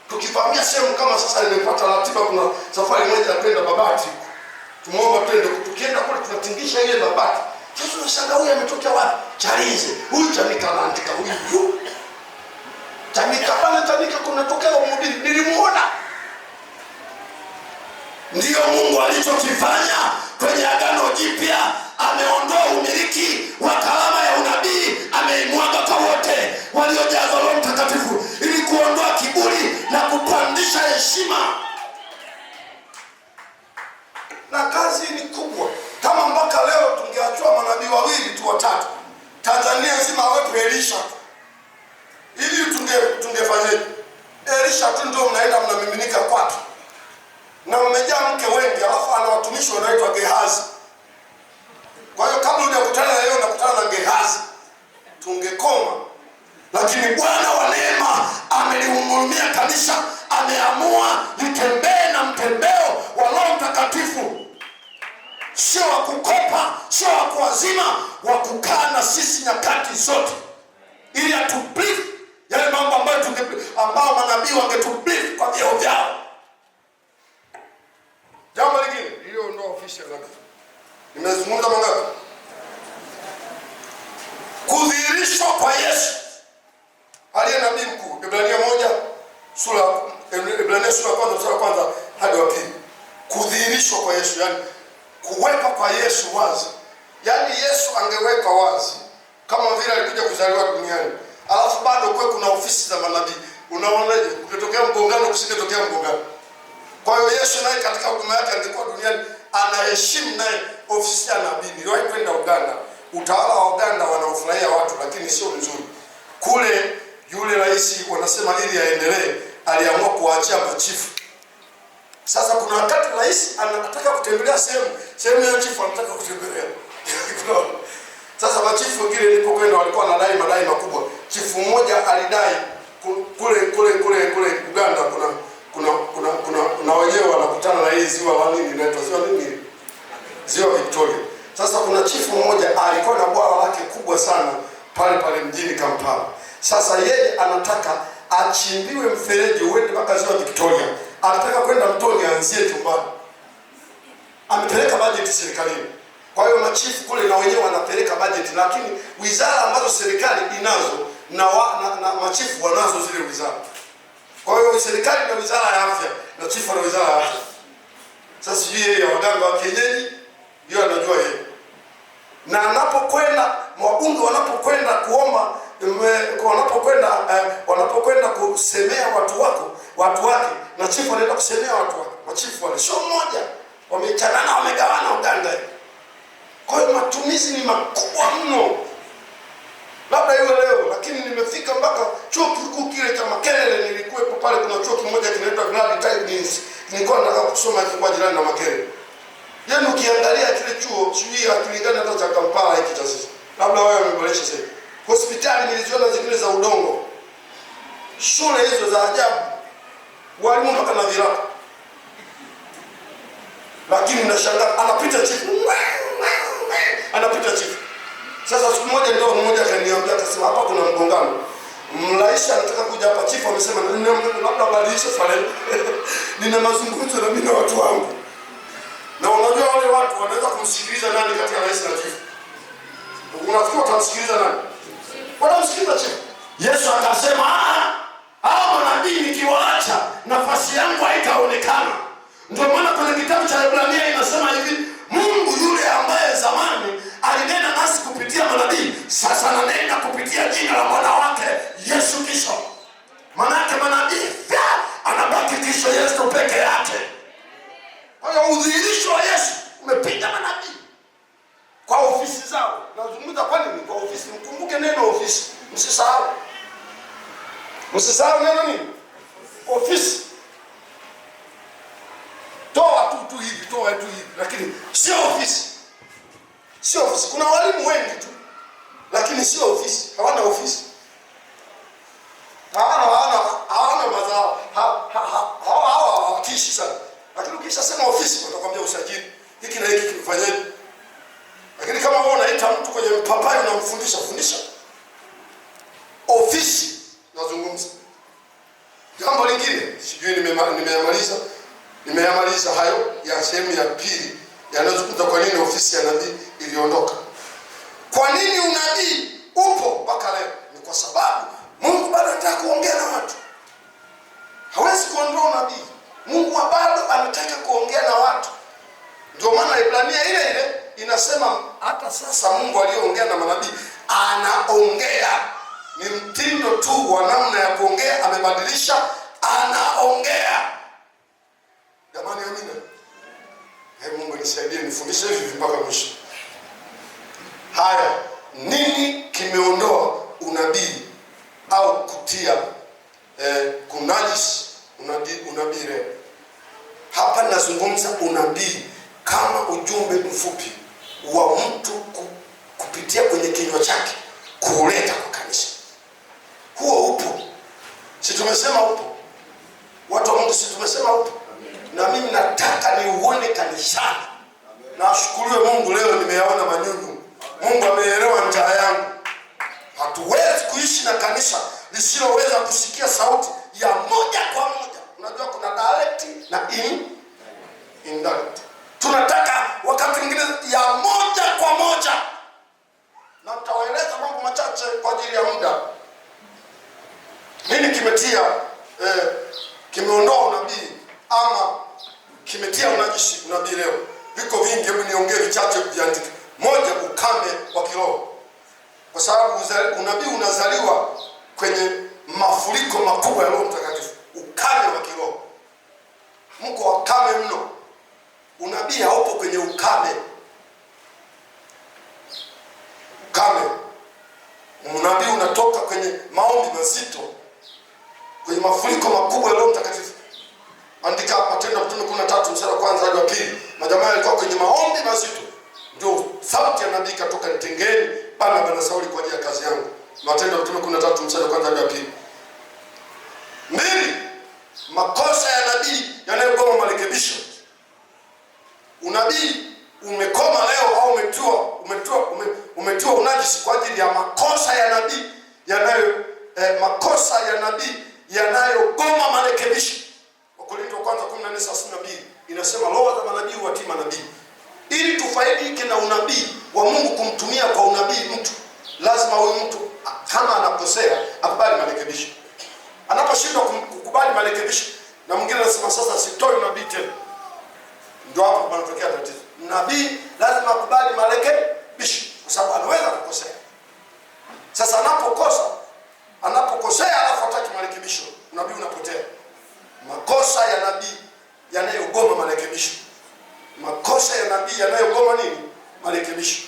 Tukivamia sehemu kama sasa nimepata ratiba, kuna safari moja ya kwenda Babati. Tumeomba twende, tukienda kule tunatingisha ile Babati. Sasa unashangaa huyu ametokea wapi? Chalinze. Huyu Chanika anaandika huyu. Chanika kunatokea mhubiri. Nilimuona. Ndiyo Mungu alichokifanya kwenye Agano Jipya. Ameondoa umiliki wa karama ya unabii, ameimwaga kwa wote waliojazwa Roho Mtakatifu ili kuondoa kiburi na kupandisha heshima. Na kazi ni kubwa. Kama mpaka leo tungeachwa manabii wawili tu watatu, Tanzania nzima awepo Elisha. Ili tungefanyaje? Elisha tu ndio mnaenda mnamiminika kwake. Na mmejaa mke wengi, alafu ana watumishi wanaitwa Gehazi. Kwa hiyo kabla hujakutana na leo unakutana na Gehazi, tungekoma. Lakini Bwana wa neema amelihurumia kanisa, ameamua litembee na mtembeo wa Roho Mtakatifu. Sio wa kukopa, sio wa kuazima, wa kukaa na sisi nyakati zote. Ili atubrief yale mambo ambao manabii wangetubrief kwa vyeo vyao. Jambo lingine, hiyo ndio ofisi ya nabii. Nimezungumza mangapi? Kudhihirishwa kwa Yesu aliye nabii mkuu. Ibrania 1 sura ya kwanza hadi wa pili. Kudhihirishwa kwa Yesu, yani kuwekwa kwa Yesu wazi. Yani Yesu angewekwa wazi kama vile alikuja kuzaliwa duniani. Alafu bado kuna ofisi za manabii. Unaonaje? Ukitokea mgongano kusingetokea mgongano. Kwa hiyo Yesu naye katika huduma yake alikuwa duniani anaheshimu naye ofisi ya nabii. Niliwahi kwenda Uganda. Utawala wa Uganda wanaofurahia watu lakini sio mzuri. Kule yule rais wanasema ili aendelee aliamua kuachia machifu. Sasa kuna wakati rais anataka kutembelea sehemu ya chifu anataka kutembelea. Sasa machifu wengine nilipokwenda walikuwa wanadai madai makubwa. Chifu mmoja alidai kule Uganda kuna wenyewe wanakutana na hii ziwa la nini inaitwa ziwa nini? Ziwa Victoria. Sasa kuna chifu mmoja alikuwa na bwawa lake kubwa sana pale mjini Kampala. Sasa yeye anataka achimbiwe mfereji uende mpaka ziwa Victoria. Anataka kwenda mtoni aanzie chumbani. Amepeleka bajeti serikalini. Kwa hiyo machifu kule na wenyewe wanapeleka bajeti, lakini wizara ambazo serikali inazo na machifu wanazo zile wizara. Kwa hiyo serikali na wizara ya afya na chifu na wizara ya afya. Sasa yeye ya waganga wa kienyeji hiyo anajua yeye. Na anapokwenda wabunge wanapokwenda kuomba wanapokwenda kusemea watu wake na chifu anaenda kusemea watu wake. Machifu wale sio mmoja, wamechanana wamegawana Uganda. Kwa hiyo matumizi ni makubwa mno. Labda iwe leo, lakini nimefika mpaka chuo kikuu kile cha Makerere. Nilikuwepo pale, kuna chuo kimoja kinaitwa Glad Tidings. Nilikuwa nataka kusoma kwa jirani na Makerere. Yaani ukiangalia kile chuo sijui akilingana hata cha Kampala hiki cha sisi. Labda wao wameboresha sasa. Hospitali niliziona zingine za udongo. Shule hizo za ajabu. Walimu mpaka na viraka. Lakini nashangaa anapita chifu. Anapita chifu. Sasa siku moja ndio mmoja akaniambia akasema hapa kuna mgongano. Mlaisha anataka kuja hapa, chifu amesema labda badilishe swali. Nina mazungumzo na mimi na watu wangu. Na unajua wale watu wanaweza kumsikiliza nani kati ya rais na chifu? Unafikiri watamsikiliza nani? Watamsikiliza chifu. Yesu akasema hao manabii nikiwaacha nafasi yangu haitaonekana. Ndio maana kwenye kitabu cha Ibrania inasema hivi, Mungu yule ambaye zamani alinena nasi kupitia manabii, sasa ananena kupitia jina la mwana wake Yesu Kristo. Maana yake manabii anabaki Kristo Yesu peke yake. Kwa hiyo udhihirisho wa Yesu umepita manabii kwa ofisi zao. Nazungumza kwa nini kwa ofisi? Mkumbuke neno ofisi. Msisahau. Msisahau neno nini? Ofisi. Toa tu hivi. Lakini sio ofisi. Sio ofisi. Kuna walimu wengi tu. Lakini sio ofisi. Hawana ofisi. Hawana mazao. Hawa wakishi sana. Lakini ukisha sema ofisi watakwambia usajili. Hiki na hiki kifanyaje? Lakini kama wewe unaita mtu kwenye mpapai unamfundisha, fundisha. Ofisi nazungumza. Jambo lingine, sijui nimeyamaliza hayo ya sehemu ya pili yanayozungumza kwa nini ofisi ya nabii iliondoka. nini unabii upo mpaka leo? Ni kwa sababu Mungu bado anataka kuongea na watu. Hawezi kuondoa unabii. Mungu bado anataka kuongea na watu. Ndio maana Ibrania ile ile inasema hata sasa Mungu aliyoongea na manabii anaongea. Ni mtindo tu wa namna ya kuongea amebadilisha, anaongea. Jamani, amina. Mungu nisaidie nifundishe hivi mpaka mwisho. Haya, nini kimeondoa unabii au kutia kunajisi unabii leo? Hapa nazungumza unabii kama ujumbe mfupi wa mtu kupitia kwenye kinywa chake kuuleta kwa kanisa. Huo upo. Si tumesema upo? Watu wa Mungu, si tumesema upo? Na mimi nataka niuone kanisani. Na ashukuriwe Mungu, leo nimeyaona manyunyu. Mungu ameelewa njaa yangu. Hatuwezi kuishi na kanisa lisiloweza kusikia sauti ya moja kwa moja. Unajua kuna direct na indirect. Tunataka wakati mwingine ya moja kwa moja. Na nitawaeleza mambo machache kwa ajili ya muda. Nini kimetia kimeondoa unabii ama kimetia unajisi unabii leo? Viko vingi, hebu niongee vichache viandike. Moja, ukame wa kiroho. Kwa sababu unabii unazaliwa kwenye mafuriko makubwa ya Roho Mtakatifu. Ukame wa kiroho. Mko wakame mno. Unabii haupo kwenye ukame. Ukame. Unabii unatoka kwenye maombi mazito, kwenye mafuriko makubwa ya Roho Mtakatifu. Andika Matendo ya Mitume 13 mstari wa kwanza hadi wa pili. Majamaa walikuwa kwenye maombi mazito. Ndio sauti ya nabii katoka, nitengeni Barnaba na Sauli kwa ajili ya kazi yangu. Matendo ya Mitume 13 mstari wa kwanza hadi wa pili. 2. Makosa ya nabii yanayogoma marekebisho. Unabii umekoma leo au umetiwa unajisi kwa ajili ya makosa ya nabii makosa ya nabii yanayogoma marekebisho. Wakorintho kwanza 14:32 inasema roho za manabii huwatii manabii. Ili tufaidike na unabii wa Mungu kumtumia kwa unabii mtu, lazima huyu mtu kama anakosea akubali marekebisho. Anaposhindwa kukubali marekebisho, na mwingine anasema sasa sitoi unabii tena, ndio hapo panatokea tatizo. Nabii lazima akubali marekebisho kwa sababu anaweza kukosea. Sasa anapokosea alafu hataki marekebisho, unabii unapotea. Makosa ya nabii yanayogoma marekebisho. Makosa ya nabii yanayogoma nini? Marekebisho.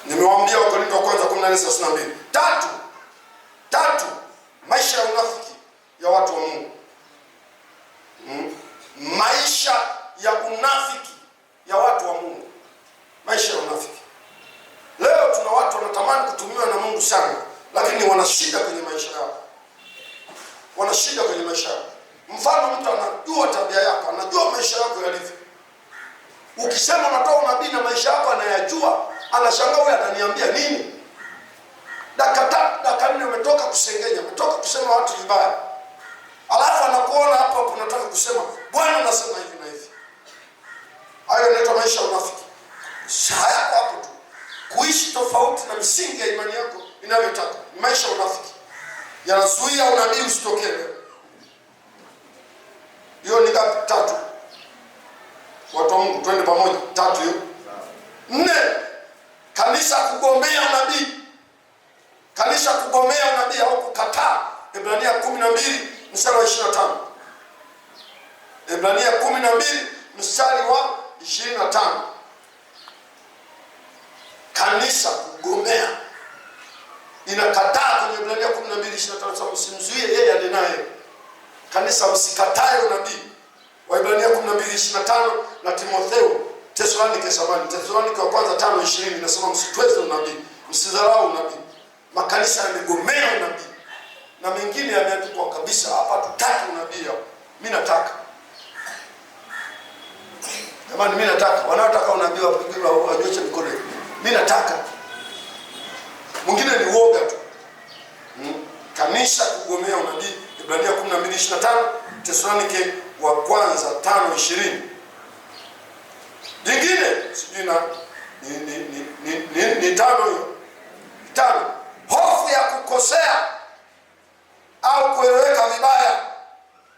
Nimewaambia Wakorintho wa kwanza 14:32. Tatu, maisha ya unafiki ya watu wa Mungu. Maisha ya unafiki ya watu wa Mungu. Maisha ya unafiki. Leo tuna watu wanatamani kutumiwa na Mungu sana, lakini wana shida kwenye maisha yao. Wana shida kwenye maisha yao. Mfano, mtu anajua tabia yako, anajua maisha yako yalivyo. Ukisema unatoa unabii na maisha yako anayajua, anashangaa wewe ananiambia nini? Dakika 4 umetoka kusengenya, umetoka kusema watu vibaya. Alafu anakuona hapa unataka kusema Bwana anasema hivi na hivi. Hayo yanaitwa maisha ya unafiki. Shaya hapo tu. Kuishi tofauti na misingi ya imani yako inavyotaka. Ni maisha ya unafiki. Yanazuia unabii usitokee. Hiyo ni ngapi? 3. Watu wa Mungu twende pamoja. 3 hiyo. 4. Kanisa kugomea unabii. Kanisa kugomea unabii au kukataa. Ibrania 12 mstari wa 25. Ibrania 12 mstari wa 25. Kanisa kugomea inakataa kwenye Ibrania 12:25, msimzuie yeye anenaye. Kanisa msikatae unabii. Ibrania 12:25 na Tesalonike wa kwanza 5:20 inasema msitweze unabii, msidharau unabii. Makanisa yamegomea unabii. Na mengine yameandikwa kabisa hapa tutaki unabii hapa. Mimi nataka. Jamani, mimi nataka. Wanaotaka unabii wanyoshe mikono. Mimi nataka. Mwingine ni uoga tu. Kanisa kugomea unabii. Ibrania 12:25, Tesalonike wa kwanza 5:20. Jingine sijui ni tano hiyo. Tano, hofu ya kukosea au kueleweka vibaya.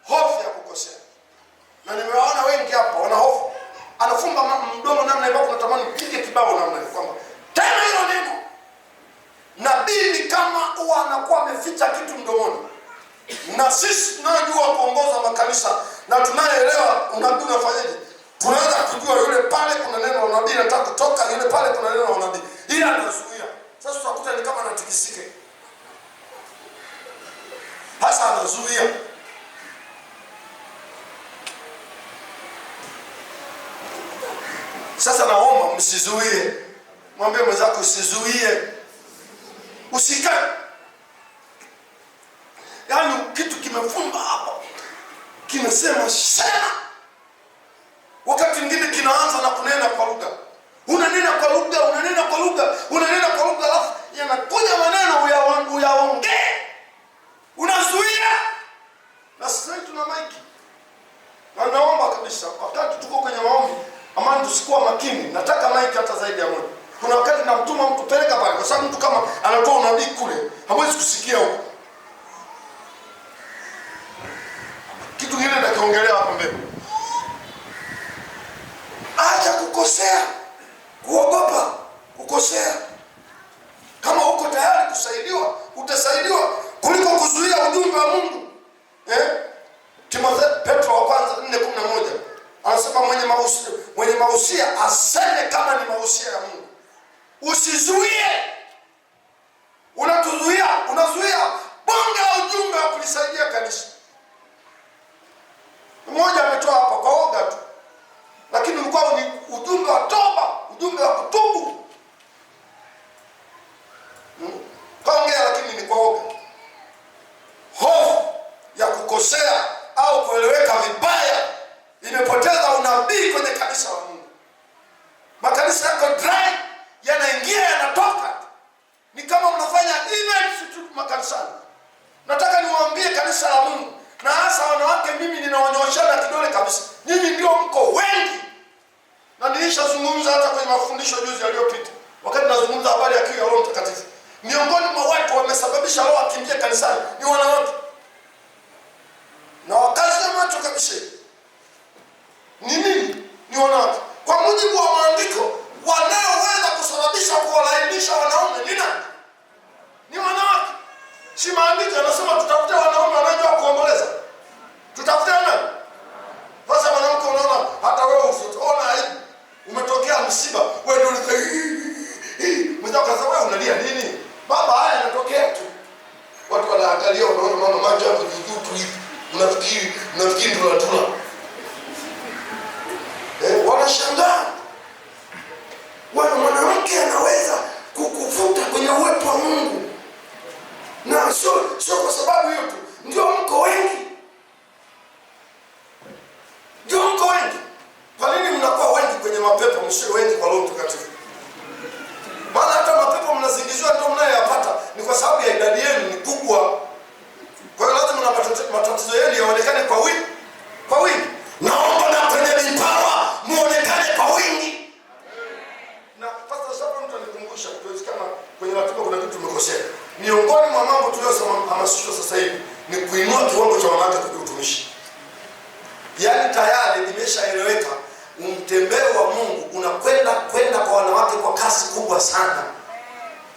Hofu ya kukosea. Na nimewaona wengi hapa wana hofu. Anafumba mdomo namna ambapo unatamani pige kibao namna hiyo kwamba tena hilo neno. Nabii ni kama huwa anakuwa ameficha kitu mdomoni. Na sisi tunajua kuongoza makanisa na tunaelewa unabii unafanyaje. Tunaweza kujua yule pale kuna neno la nabii nataka kutoka, yule pale kuna neno la nabii. Ila anazuia. Sasa tutakuta ni kama anatikisike. Hasa anazuia. Sasa naomba msizuie. Mwambie mwenzako usizuie. Usikae. Yaani kitu kimefumba hapa. Kinasema sema. Wakati mwingine kinaanza na kunena kwa lugha. Unanena kwa lugha, unanena kwa lugha, unanena kwa lugha, alafu yanakuja maneno uyaongee. Unazuia. Na sasa tuna maiki. Na naomba kabisa wakati tuko kwenye maombi, amani tusikuwa makini. Nataka maiki hata zaidi ya moja. Kuna wakati namtuma mtu peleka pale kwa sababu mtu kama anatoa unabii kule, hawezi kusikia huko. Kitu kingine nakiongelea hapa mbele. Acha kukosea. Kuogopa kukosea. Kama uko tayari kusaidiwa, utasaidiwa kuliko kuzuia ujumbe wa Mungu. Petro wa kwanza 4:11 anasema mwenye mahusia aseme kama ni mahusia ya Mungu. Usizuie. Unazuia bonge la ujumbe wa kulisaidia kanisa. Mmoja ametoa hapa kwa oga tu. Lakini ulikuwa ni ujumbe wa toba, ujumbe wa kutubu. Kaongea lakini ni kwa oga. Hofu ya kukosea au kueleweka vibaya imepoteza unabii kwenye kanisa la Mungu. Makanisa yako dry, yanaingia yanatoka. Ni kama mnafanya events tu makanisani. Nataka niwaambie kanisa la Mungu, na hasa wanawake, mimi ninawanyoshana kidole kabisa. Nyinyi ndio mko wengi. Na nilishazungumza hata kwenye mafundisho juzi yaliyopita. Wakati nazungumza habari ya kiu ya Roho Mtakatifu. Miongoni mwa watu wamesababisha roho akimbie kanisani ni wanawake. Na wakazi ya macho kabisa. Ni nini? Ni wanawake. Kwa mujibu wa maandiko, wanaoweza kusababisha kuwalainisha wanaume ni nani? Ni wanawake. Si maandiko yanasema tutafute wanaume wanajua kuomboleza. Tutafute nani? Sasa mwanamke unaona hata wewe usiona aibu. Umetokea msiba, wewe ndio mwenzako kaza wewe unalia nini? Baba haya yanatokea tu. Watu wanaangalia wanaona mama macho hapo juu tu hivi. Unafikiri ndio natula. Wanashangaa. Mwanamke anaweza kukuvuta kwenye uwepo wa Mungu. Na sio kwa sababu hiyo tu. Ndio mko wengi. Ndio mko wengi. Kwa nini mnakuwa wengi kwenye mapepo msio wengi kwa Roho Mtakatifu? Maana hata mapepo mnazingiziwa ndio mnayoyapata ni kwa sababu ya idadi yenu ni kubwa. Kwa hiyo lazima matatizo yenu yaonekane kwa wingi. Kwa wingi. Naomba na kwenye vipawa muonekane kwa wingi. Na Pastor Shaban mtu anikumbusha kama kwenye ratiba kuna kitu tumekosea. Miongoni mwa mambo tuliyohamasishwa sasa hivi ni kuinua kiwango cha wanawake kwenye utumishi. Yaani tayari imeshaeleweka mtembeo wa Mungu unakwenda kwa wanawake kwa kasi kubwa sana.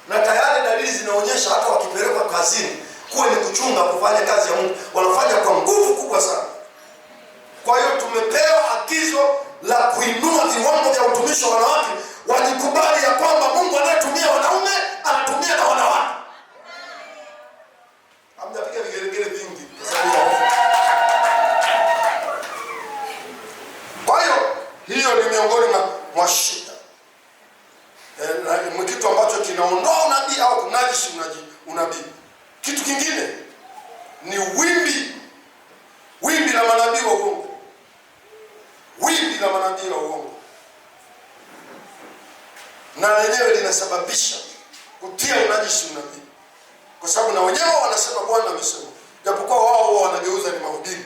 Na tayari dalili zinaonyesha hata wakipelekwa kazini kuwa ni kuchunga kufanya kazi ya Mungu, wanafanya kwa nguvu kubwa sana. Kwa hiyo tumepewa agizo la kuinua viwango vya utumishi wa wanawake, wajikubali ya kwamba Mungu anayetumia wanaume anatumia na wanawake. Hamjapiga vigelegele vingi kwa sababu ya hiyo ni miongoni mwa shida. Ni kitu ambacho kinaondoa unabii au kunajisi unabii. Kitu kingine ni wimbi la manabii wa uongo. Wimbi la manabii wa uongo. Na lenyewe linasababisha kutia unajisi unabii. Kwa sababu na wenyewe wanasema Bwana amesema. Japokuwa wao wanageuza ni mahubiri.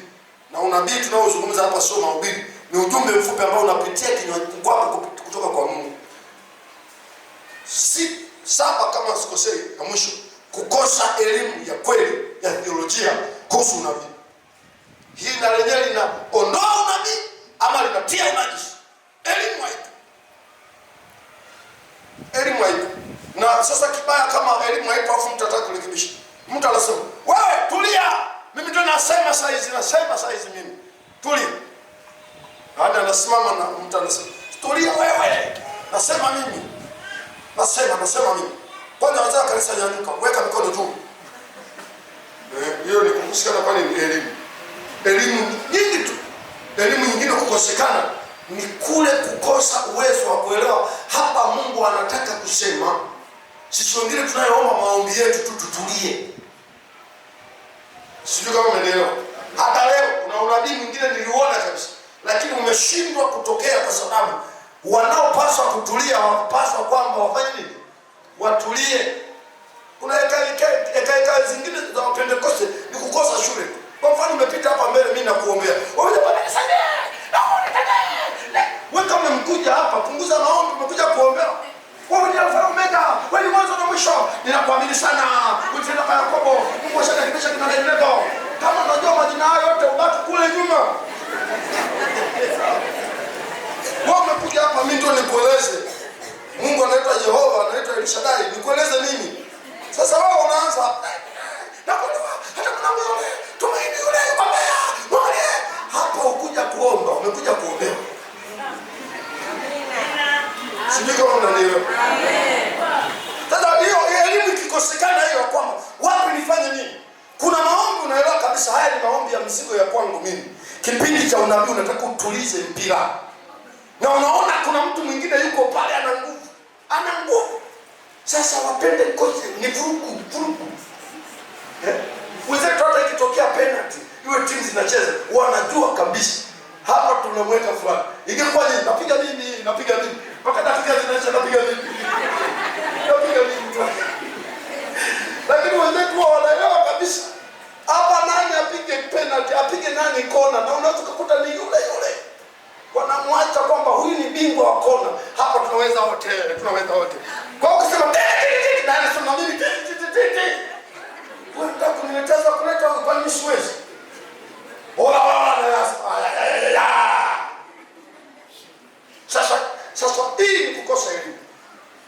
Na unabii tunaozungumza hapa sio mahubiri. Ni ujumbe mfupi ambao unapitia kinywani kwako kutoka kwa Mungu. Saba kama sikosei, na mwisho, kukosa elimu ya kweli ya theolojia kuhusu unabii. Hii na lenyewe linaondoa unabii ama linatia unajisi. Elimu haipo. Elimu haipo. Na sasa kibaya kama elimu haipo afu mtu ataka kurekebisha. Mtu anasema, "Wewe tulia. Mimi ndio nasema saa hizi mimi. Tulia." Hata anasimama na mtu anasema, "Tulia wewe. Nasema mimi. Nasema mimi." Kwanza wazee kanisa nyanyuka, weka mikono juu. Hiyo ni kukusikana kwa nini elimu? Elimu nyingi tu. Elimu nyingine kukosekana ni kule kukosa uwezo wa kuelewa hapa Mungu anataka kusema. Sisi wengine tunayoomba maombi yetu tu tutulie. Sijui kama umeelewa. Hata leo kuna unabii mwingine niliuona kabisa, lakini umeshindwa kutokea kwa sababu wanaopaswa kutulia hawapaswa kwamba wafanye nini? Watulie. Kuna eka zingine za Pentecoste ni kukosa shule. Kwa mfano umepita hapa mbele mimi nakuombea. Wewe kama umekuja hapa punguza maombi, umekuja kuombea. Wewe ni Alfa Omega, wewe ni mwanzo na mwisho. Ninakuamini sana. Utenda kwa Yakobo, Mungu ashakibisha kinalelezo. Kama unajua majina hayo yote ubaki kule nyuma. Wewe umekuja hapa mimi ndio nikueleze. Mungu anaitwa Jehova, anaitwa El Shaddai. Nikueleze nini? Sasa wewe unaanza hata mwanangu yule, tumaini yule mbaya. Wale hapo ukuja kuomba, umekuja kuombea. Sijui kama unanielewa. Sasa hiyo elimu ikikosekana hiyo kwamba wapi nifanye nini? Kuna maombi unaelewa kabisa haya ni maombi ya mzigo ya kwangu mimi. Kipindi cha unabii unataka utulize mpira. Na unaona kuna mtu mwingine yuko pale ana nguvu. Ana nguvu. Sasa wapende kote ni vurugu. Wenzetu hata ikitokea penalty, iwe timu zinacheza, wanajua kabisa hapa tunamweka fulani. Ingekuwa nini? Napiga mimi. Mpaka dakika zinaisha napiga mimi. Lakini wenzetu wanaelewa kabisa. Hapa nani apige penalty, apige nani kona, na unaweza kukuta ni yule. Wanamwacha kwamba huyu ni bingwa wa kona. Hapa tunaweza wote. Kwa kusema na anasema mimi wewe unataka kunileteza kuleta kwa nini siwezi? Sasa hii ni kukosa elimu.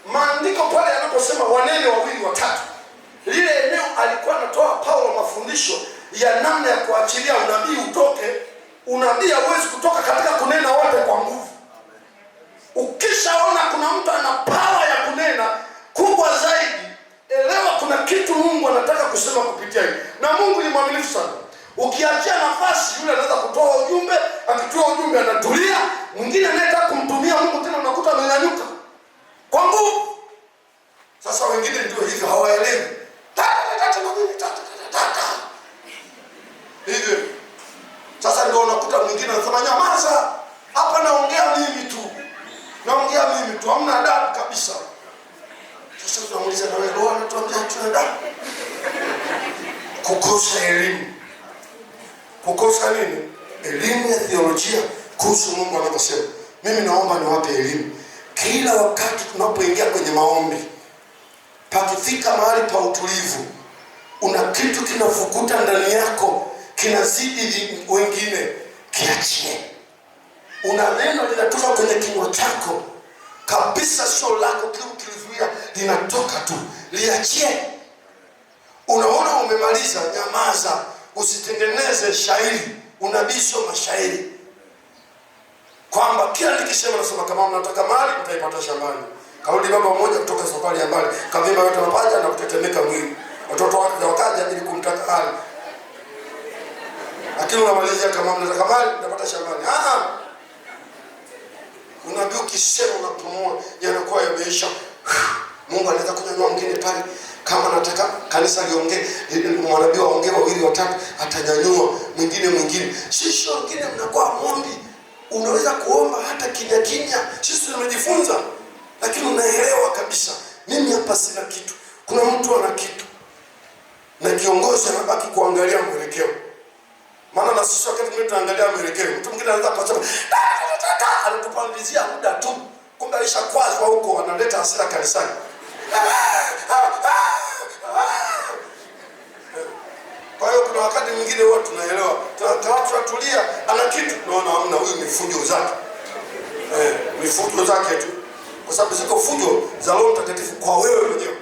Maandiko pale yanaposema wanene wawili watatu, lile eneo alikuwa anatoa Paulo mafundisho ya namna ya kuachilia unabii utoke. Unabii hauwezi kutoka katika kunena wote kwa nguvu. Ukishaona kuna mtu ana power ya kunena kubwa zaidi, elewa kuna kitu Mungu anataka kusema kupitia hili. Na Mungu ni mwaminifu sana. Ukiachia nafasi yule anaweza kutoa ujumbe, akitoa ujumbe anatulia, mwingine anayetaka kumtumia Mungu tena unakuta amenyanyuka kwa nguvu. Sasa wengine ndio hivyo hawaelewi. Hivyo. Sasa ndio unakuta mwingine anasema nyamaza. Hapa naongea mimi tu. Hamna adabu kabisa. Sasa tunamuuliza na wewe roho anatuambia tuna adabu. Kukosa elimu. Kukosa nini? Elimu ya theolojia kuhusu Mungu anaposema. Mimi naomba niwape elimu. Kila wakati tunapoingia kwenye maombi, pakifika mahali pa utulivu, una kitu kinafukuta ndani yako, kinazidi wengine, kiachie. Una neno linatoka kwenye kinywa chako kabisa, sio lako, kilizuia linatoka tu, liachie. Unaona umemaliza, nyamaza, usitengeneze shairi. Unabii sio mashairi, kwamba kila nikisema nasema kama mnataka mali mtaipata shambani. Kauli baba mmoja kutoka safari ya mbali, kavimba yote mapaja na kutetemeka mwili. Watoto wake wakaja ili kumtaka hali. Lakini unamalizia kama mnataka mali mtapata shambani. Unabii ukisema unapumua yanakuwa yameisha. Mungu anaweza kunyanyua mwingine pale. Kama nataka kanisa liongee, mwanabii waongee wawili watatu, atanyanyua mwingine. Sisi wengine mnakuwa muombi. Unaweza kuomba hata kimya. Sisi tumejifunza, lakini unaelewa kabisa mimi hapa sina kitu. Kuna mtu ana kitu. Na kiongozi anabaki kuangalia mwelekeo. Maana na sisi wakati mwingine tunaangalia mwelekeo. Mtu mwingine anaweza kusema anatupangizia muda tu, kumbe alishakwazwa huko, analeta hasira kanisani. Kwa hiyo kuna wakati mwingine huwa tunaelewa, tunatulia, ana kitu tunaona hamna, huyu ni fujo zake. Ni fujo zake tu. Kwa sababu ziko fujo za Roho Mtakatifu kwa wewe mwenyewe.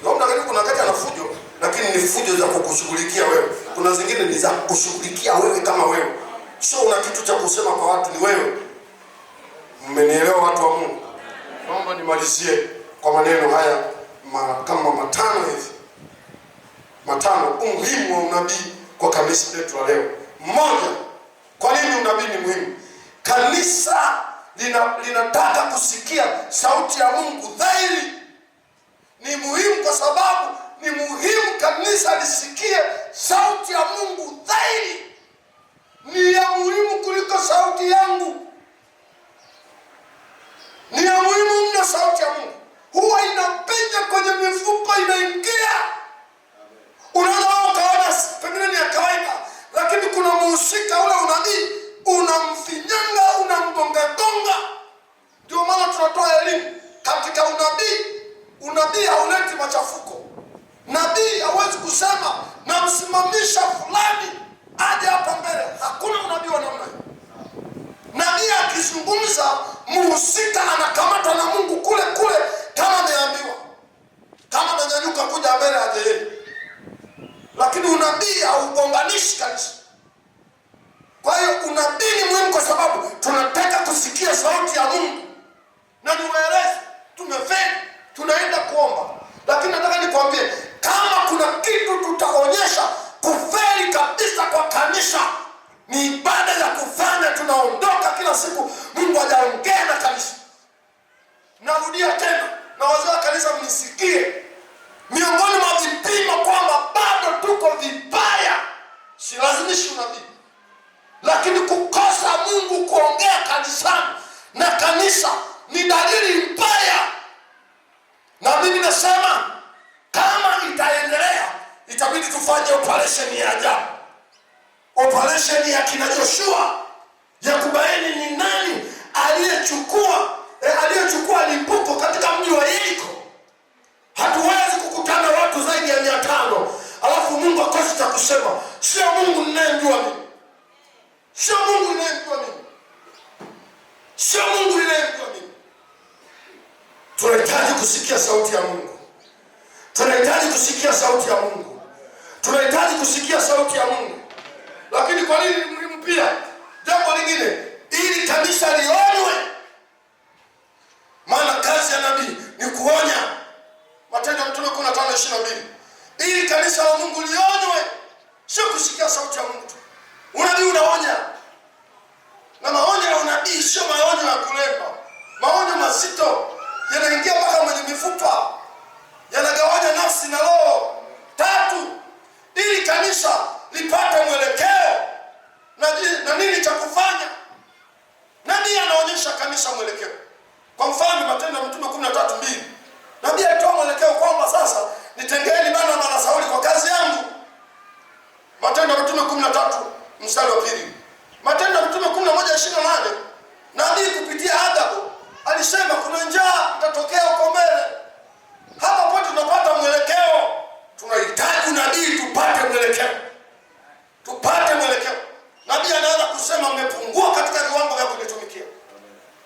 Roho Mtakatifu kuna wakati ana fujo, lakini ni fujo za kukushughulikia wewe. Kuna zingine ni za kushughulikia wewe kama wewe. Sio una kitu cha kusema kwa watu, ni wewe. Mmenielewa watu wa Mungu? Naomba nimalizie kwa maneno haya kama matano hivi. Matano, umuhimu wa unabii kwa kanisa letu la leo. Mmoja, kwa nini unabii ni muhimu? Kanisa linataka kusikia sauti ya Mungu dhahiri. Ni muhimu kwa sababu ni muhimu kanisa lisikie sauti ya Mungu dhahiri. Ni ya muhimu kuliko sauti yangu. Ni ya muhimu mno sauti ya Mungu. Huwa inapenya kwenye mifupa, inaingia. Unaweza ukaona pengine ni ya kawaida, lakini kuna muhusika ule unabii unamfinyanga, unamgonga. Ndio maana tunatoa elimu katika unabii. Unabii hauleti machafuko. Nabii hawezi kusema namsimamisha fulani aje hapa mbele. Hakuna unabii wa namna hiyo. Nabii akizungumza, muhusika anakamatwa na Mungu kule kule kama ameambiwa. Kama ananyanyuka kuja mbele aje yeye. Lakini unabii haugonganishi kanisa. Kwa hiyo unabii ni muhimu kwa sababu tunataka kusikia sauti ya Mungu. Na niwaeleze, tumefeli, tunaenda kuomba. Lakini nataka nikwambie, kama kuna kitu tutaonyesha kufeli kabisa kwa kanisa, ni ibada ya kufanya tunaondoka kila siku Mungu hajaongea na kanisa. Narudia tena, na wazee wa kanisa mnisikie. Miongoni mwa vipimo kwamba bado tuko vibaya, si lazimishi unabii, lakini kukosa Mungu kuongea kanisani na kanisa ni dalili mbaya. Na mimi nasema kama itaendelea, itabidi tufanye operation ya ajabu. Operation ya kina Joshua ya kubaini ni nani aliyechukua lipuko katika mji wa Yeriko. Hatuwezi kukutana watu zaidi ya 500 alafu Mungu akose cha kusema. Sio Mungu ninayemjua mimi. Sio Mungu ninayemjua mimi. Sio Mungu ninayemjua mimi. Tunahitaji kusikia sauti ya Mungu. Tunahitaji kusikia sauti ya Mungu. Tunahitaji kusikia sauti ya Mungu. Lakini kwa nini ni muhimu pia? Jambo lingine, ili kanisa lionywe. Maana kazi ya nabii ni kuonya. Matendo ya Mitume 15:22. Ili kanisa la Mungu lionywe, sio kusikia sauti ya Mungu tu. Unabii unaonya. Na maonyo ya unabii sio maonyo ya kulemba. Maonyo mazito yanaingia mpaka kwenye mifupa. Yanagawanya nafsi na roho. 3, ili kanisa lipate mwelekeo na nini cha kufanya. Nabii anaonyesha kanisa mwelekeo. Kwa mfano Matendo ya Mitume 13:2. Nabii alitoa mwelekeo kwamba sasa nitengeeni Barnaba na Sauli kwa kazi yangu. Matendo ya Mitume 13:2. Matendo ya Mitume 11:28. Nabii kupitia Hababu alisema kuna njaa itatokea huko mbele. Hapa pote tunapata mwelekeo. Tunahitaji nabii tupate mwelekeo. Tupate mwelekeo. Nabii anaweza kusema mmepungua katika viwango vya kunitumikia.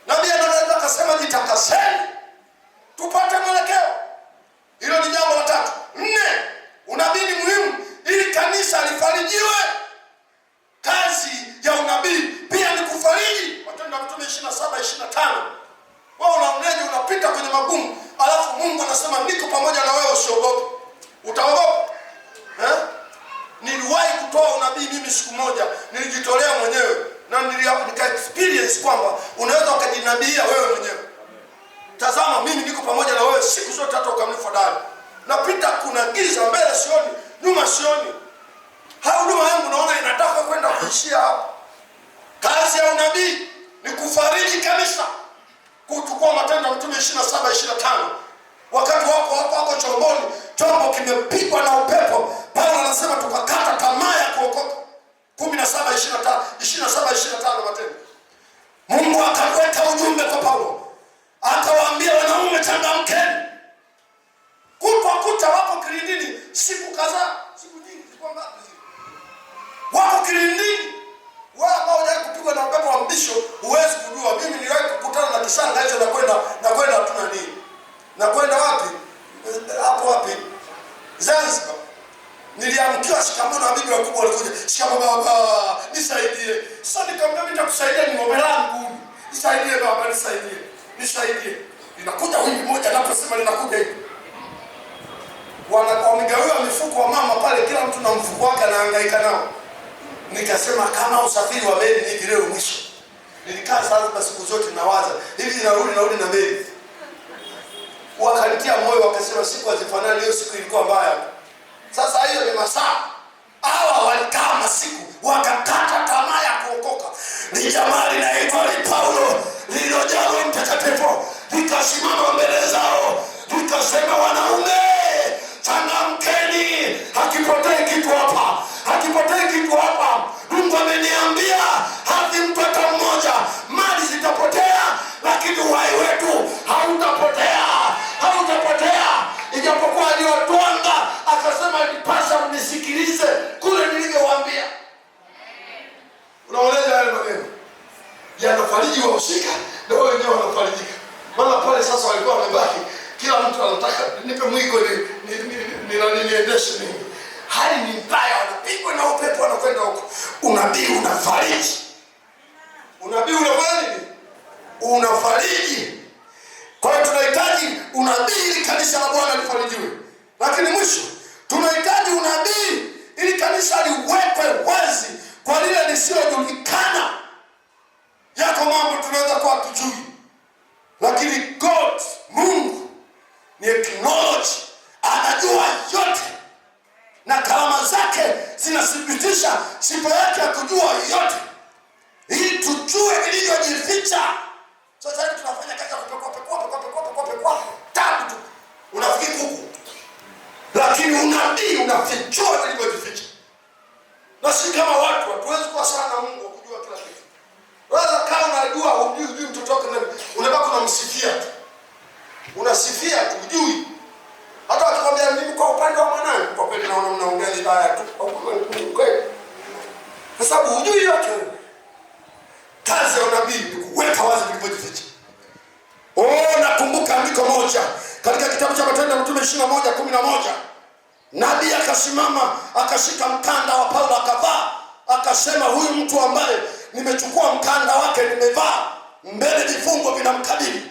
Nabii anaweza kusema jitakaseni. Tupate mwelekeo. Hilo ni jambo la 3. 4, unabii ni muhimu ili kanisa lifarijiwe. Kazi ya unabii pia ni kufariji. Matendo ya Mitume 27:25. Wewe unaoneje unapita kwenye magumu, alafu Mungu anasema niko pamoja na wewe, usiogope. Utaogopa? Niliwahi kutoa unabii mimi siku moja, nilijitolea mwenyewe na nika experience kwamba unaweza ukajinabia wewe mwenyewe. Tazama mimi niko pamoja na wewe siku zote hata ukamilifu wa dani. Napita kuna giza, mbele sioni, nyuma sioni. Huduma yangu naona inataka kwenda kuishia hapa. Kazi ya unabii ni kufariji kanisa. Kuchukua Matendo ya Mitume 27:25. Wakati wako chomboni, chombo kimepigwa na upepo. Paulo anasema tukakata tamaa ya kuokoka. 17:25 Matendo. Mungu akaweka ujumbe kwa Paulo, akawaambia wanaume, changamkeni. Kutwa kucha wako kilindini siku kadhaa, siku nyingi, siku ngapi zile? Wako kilindini. Wewe ambao unataka kupigwa na upepo wa mbisho, huwezi kujua. Mimi niliwahi kukutana na kisanga hicho, nakwenda tuna nini? Nakwenda wapi? Hapo wapi? Zanzibar. Niliamkiwa shikamoo na bibi wakubwa walikuja. Shikamoo baba, nisaidie. Sasa nikamwambia nitakusaidia, ni ng'ombe langu. Nisaidie baba, nisaidie. Linakuja wimbi moja, naposema linakuja hivi. Wamegawiwa mifuko wa mama pale, kila mtu na mfuko wake anahangaika nao. Nikasema kama usafiri wa meli ni leo mwisho. Nilikaa sasa siku zote nawaza, hivi narudi na meli. Wakanitia moyo, wakasema siku hazifanani, hiyo siku ilikuwa mbaya. Sasa hiyo ni masaa. Hawa walikaa masiku, wakakata tamaa ya kuokoka. Ni jamaa linaitwa Paulo, lililojaa Roho Mtakatifu, likasimama mbele zao, likasema wanaume, changamkeni, hakipotei kitu hapa. Mungu ameniambia hadi mtu hata mmoja, mali zitapotea, lakini uhai wetu hautapotea. Ijapokuwa aliyotwanga akasema nipasa mnisikilize kule nilivyowaambia. Unaona yale maneno yanafariji wahusika na wao wenyewe wanafarijika. Maana pale sasa walikuwa wamebaki, kila mtu anataka nipe mwiko niendeshe nini. Hali ni mbaya, wanapigwa na upepo, wanakwenda huko. Unabii unafariji. Unabii unafanya nini? Unafariji. Kwa hiyo tunahitaji unabii ili kanisa la Bwana lifarijiwe. Lakini mwisho, tunahitaji unabii ili kanisa liwekwe wazi kwa lile lisilojulikana. Yako mambo tunaweza kuwa tujui, lakini God, Mungu ni technology, anajua yote, na karama zake zinathibitisha sifa yake ya kujua yote, ili tujue vilivyojificha. Sasa hivi tunafanya kazi ya kupekua tabu tu, unafikiri kuku, lakini unabii unafichua vilivyojificha. Na si kama watu, hatuwezi kuwa sana na Mungu kujua kila kitu. Wewe kama unajua hujui mtoto wako, unabaki unamsifia tu. Unasifia tu, hujui. Hata akikwambia mimi kwa upande wa mwanangu, kwa kweli naona mnaongea vibaya tu. Kweli. Kwa sababu hujui yote. Kazi ya unabii ni kuweka wazi vilivyojificha. Nakumbuka andiko moja katika kitabu cha Matendo ya Mitume 21:11. Nabii akasimama, akashika mkanda wa Paulo akavaa, akasema huyu mtu ambaye nimechukua mkanda wake nimevaa, mbele vifungo vinamkabili.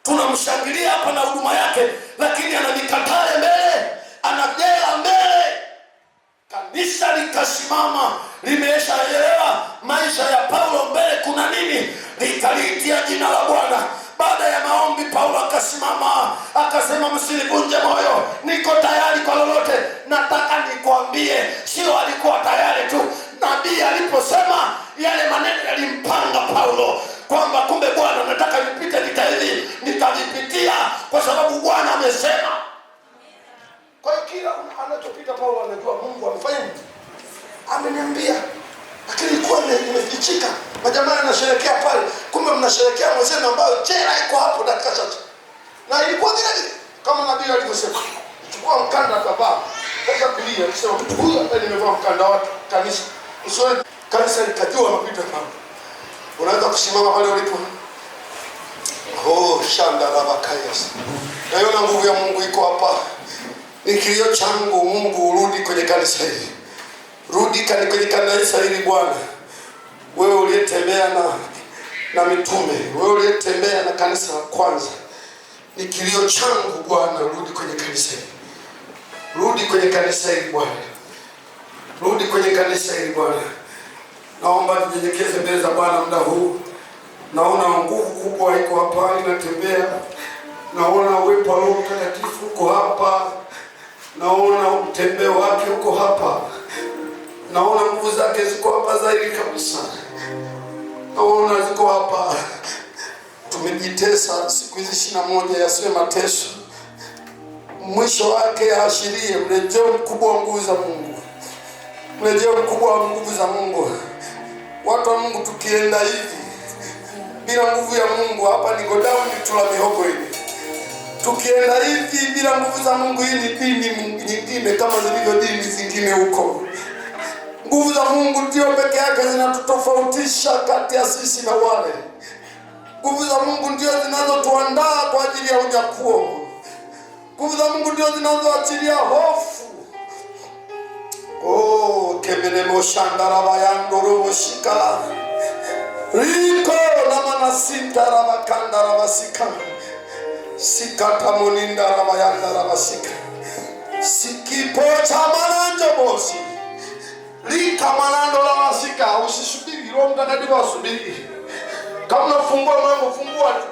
Tunamshangilia hapa na huduma yake, lakini ananikataa mbele, anajela mbele. Kanisa likasimama, limeshaelewa maisha ya Paulo mbele kuna nini, likaliitia jina la Bwana. Baada ya maombi Paulo akasimama, akasema msilivunje moyo, niko tayari kwa lolote. Nataka nikwambie, sio alikuwa tayari tu. Nabii aliposema yale maneno yalimpanga Paulo kwamba kumbe Bwana nataka nipite vita hivi, nitavipitia kwa sababu Bwana amesema. Kwa hiyo kila anachopita Paulo anajua Mungu amefanya nini, ameniambia. Lakini ilikuwa imefichika. Majamaa anasherehekea pale, kumbe mnasherehekea mwenzenu ambayo jela iko hapo dakika chache. Na ilikuwa vile kama nabii alivyosema, chukua mkanda akavaa. Sasa kulia akisema huyu hapa nimevaa mkanda wa kanisa. Usione kanisa likajua mapito hapo. Unaweza kusimama pale ulipo. Shanda la bakayas. Naona nguvu ya Mungu iko hapa. Ni kilio changu, Mungu urudi kwenye kanisa hili. Rudi kwenye kanisa hili Bwana. Wewe uliyetembea na mitume, wewe uliyetembea na kanisa la kwanza. Ni kilio changu Bwana, rudi kwenye kanisa hili. Rudi kwenye kanisa hili Bwana. Rudi kwenye kanisa hili Bwana. Naomba tunyenyekeze mbele za Bwana muda huu. Naona nguvu kubwa iko hapa inatembea. Naona uwepo wa Roho Mtakatifu uko hapa. Naona utembeo wake uko hapa. Naona nguvu zake ziko hapa zaidi kabisa. Naona ziko hapa. Tumejitesa siku hizi 21 yasiwe mateso. Mwisho wake ashirie mrejeo mkubwa wa nguvu za Mungu. mrejeo mkubwa wa nguvu za Mungu. Watu wa Mungu, tukienda hivi bila nguvu ya Mungu, hapa ni godown tula mihogo hivi. Tukienda hivi bila nguvu za Mungu, hii ni dini nyingine kama zilivyo dini zingine huko. Nguvu za Mungu ndio peke yake zinatutofautisha kati ya sisi na wale. Nguvu za Mungu ndio zinazotuandaa kwa ajili ya unyakuo. Nguvu za Mungu ndio zinazoachilia hofu. Kemenemo shandaraba yandoro shika. Riko na manasita rabakanda rabasika. Sikata moninda rabayanda rabasika. Sikipo cha mananjo bosi. Lika manando rabasika. Usisubiri, Roho Mtakatifu asubiri. Kama unafungua mambo, fungua tu.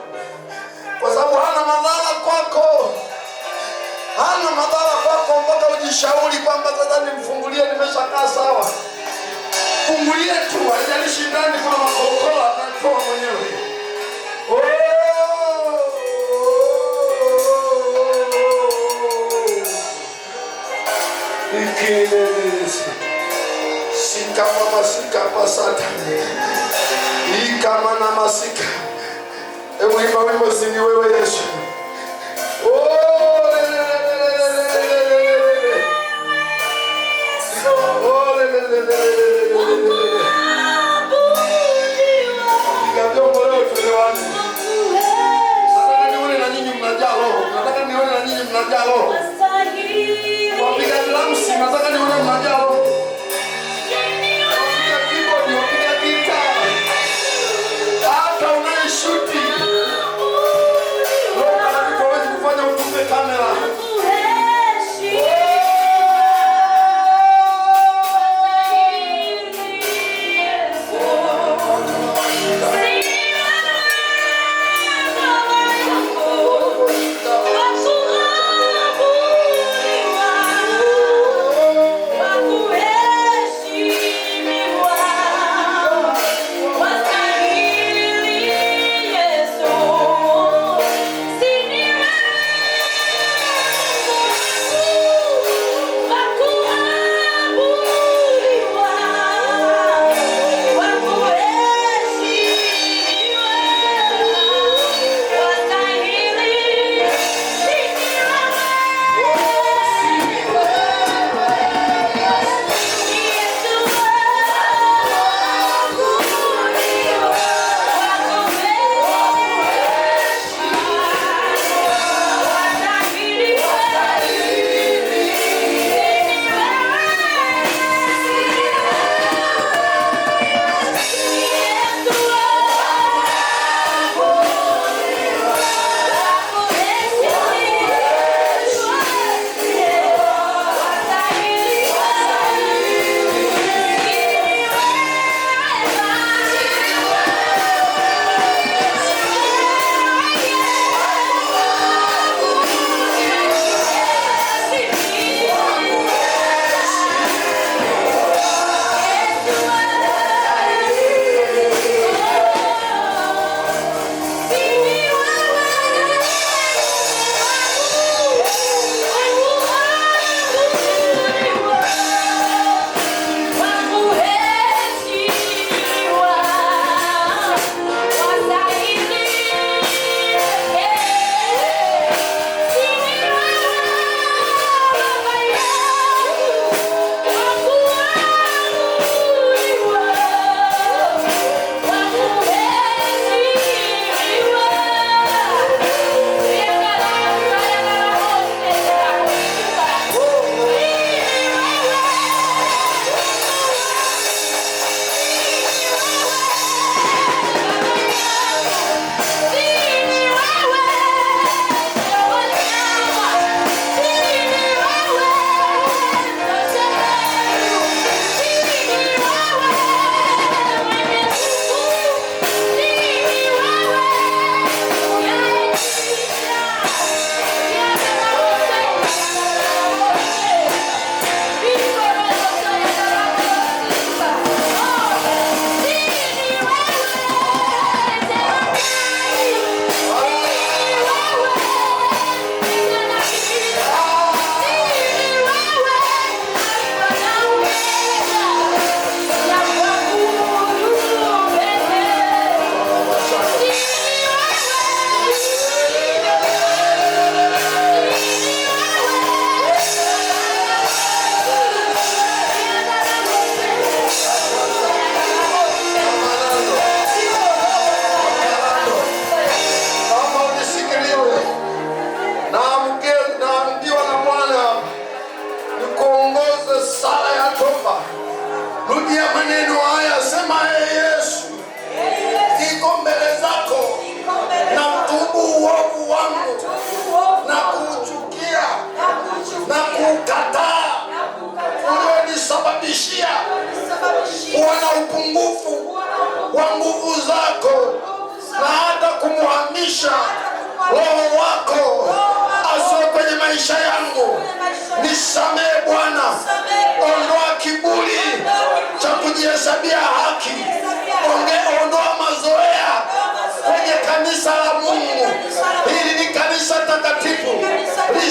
Kwa sababu hana madhara kwako. Hana madhara kwako mpaka ujishauri kwamba sasa nimfungulie, nimeshakaa sawa. Fungulie tu, haijalishi ndani kuna makokoro, atatoa mwenyewe. Sika mama sika pasata. Ika mana masika. Ewe ima wimbo sini wewe Yesu.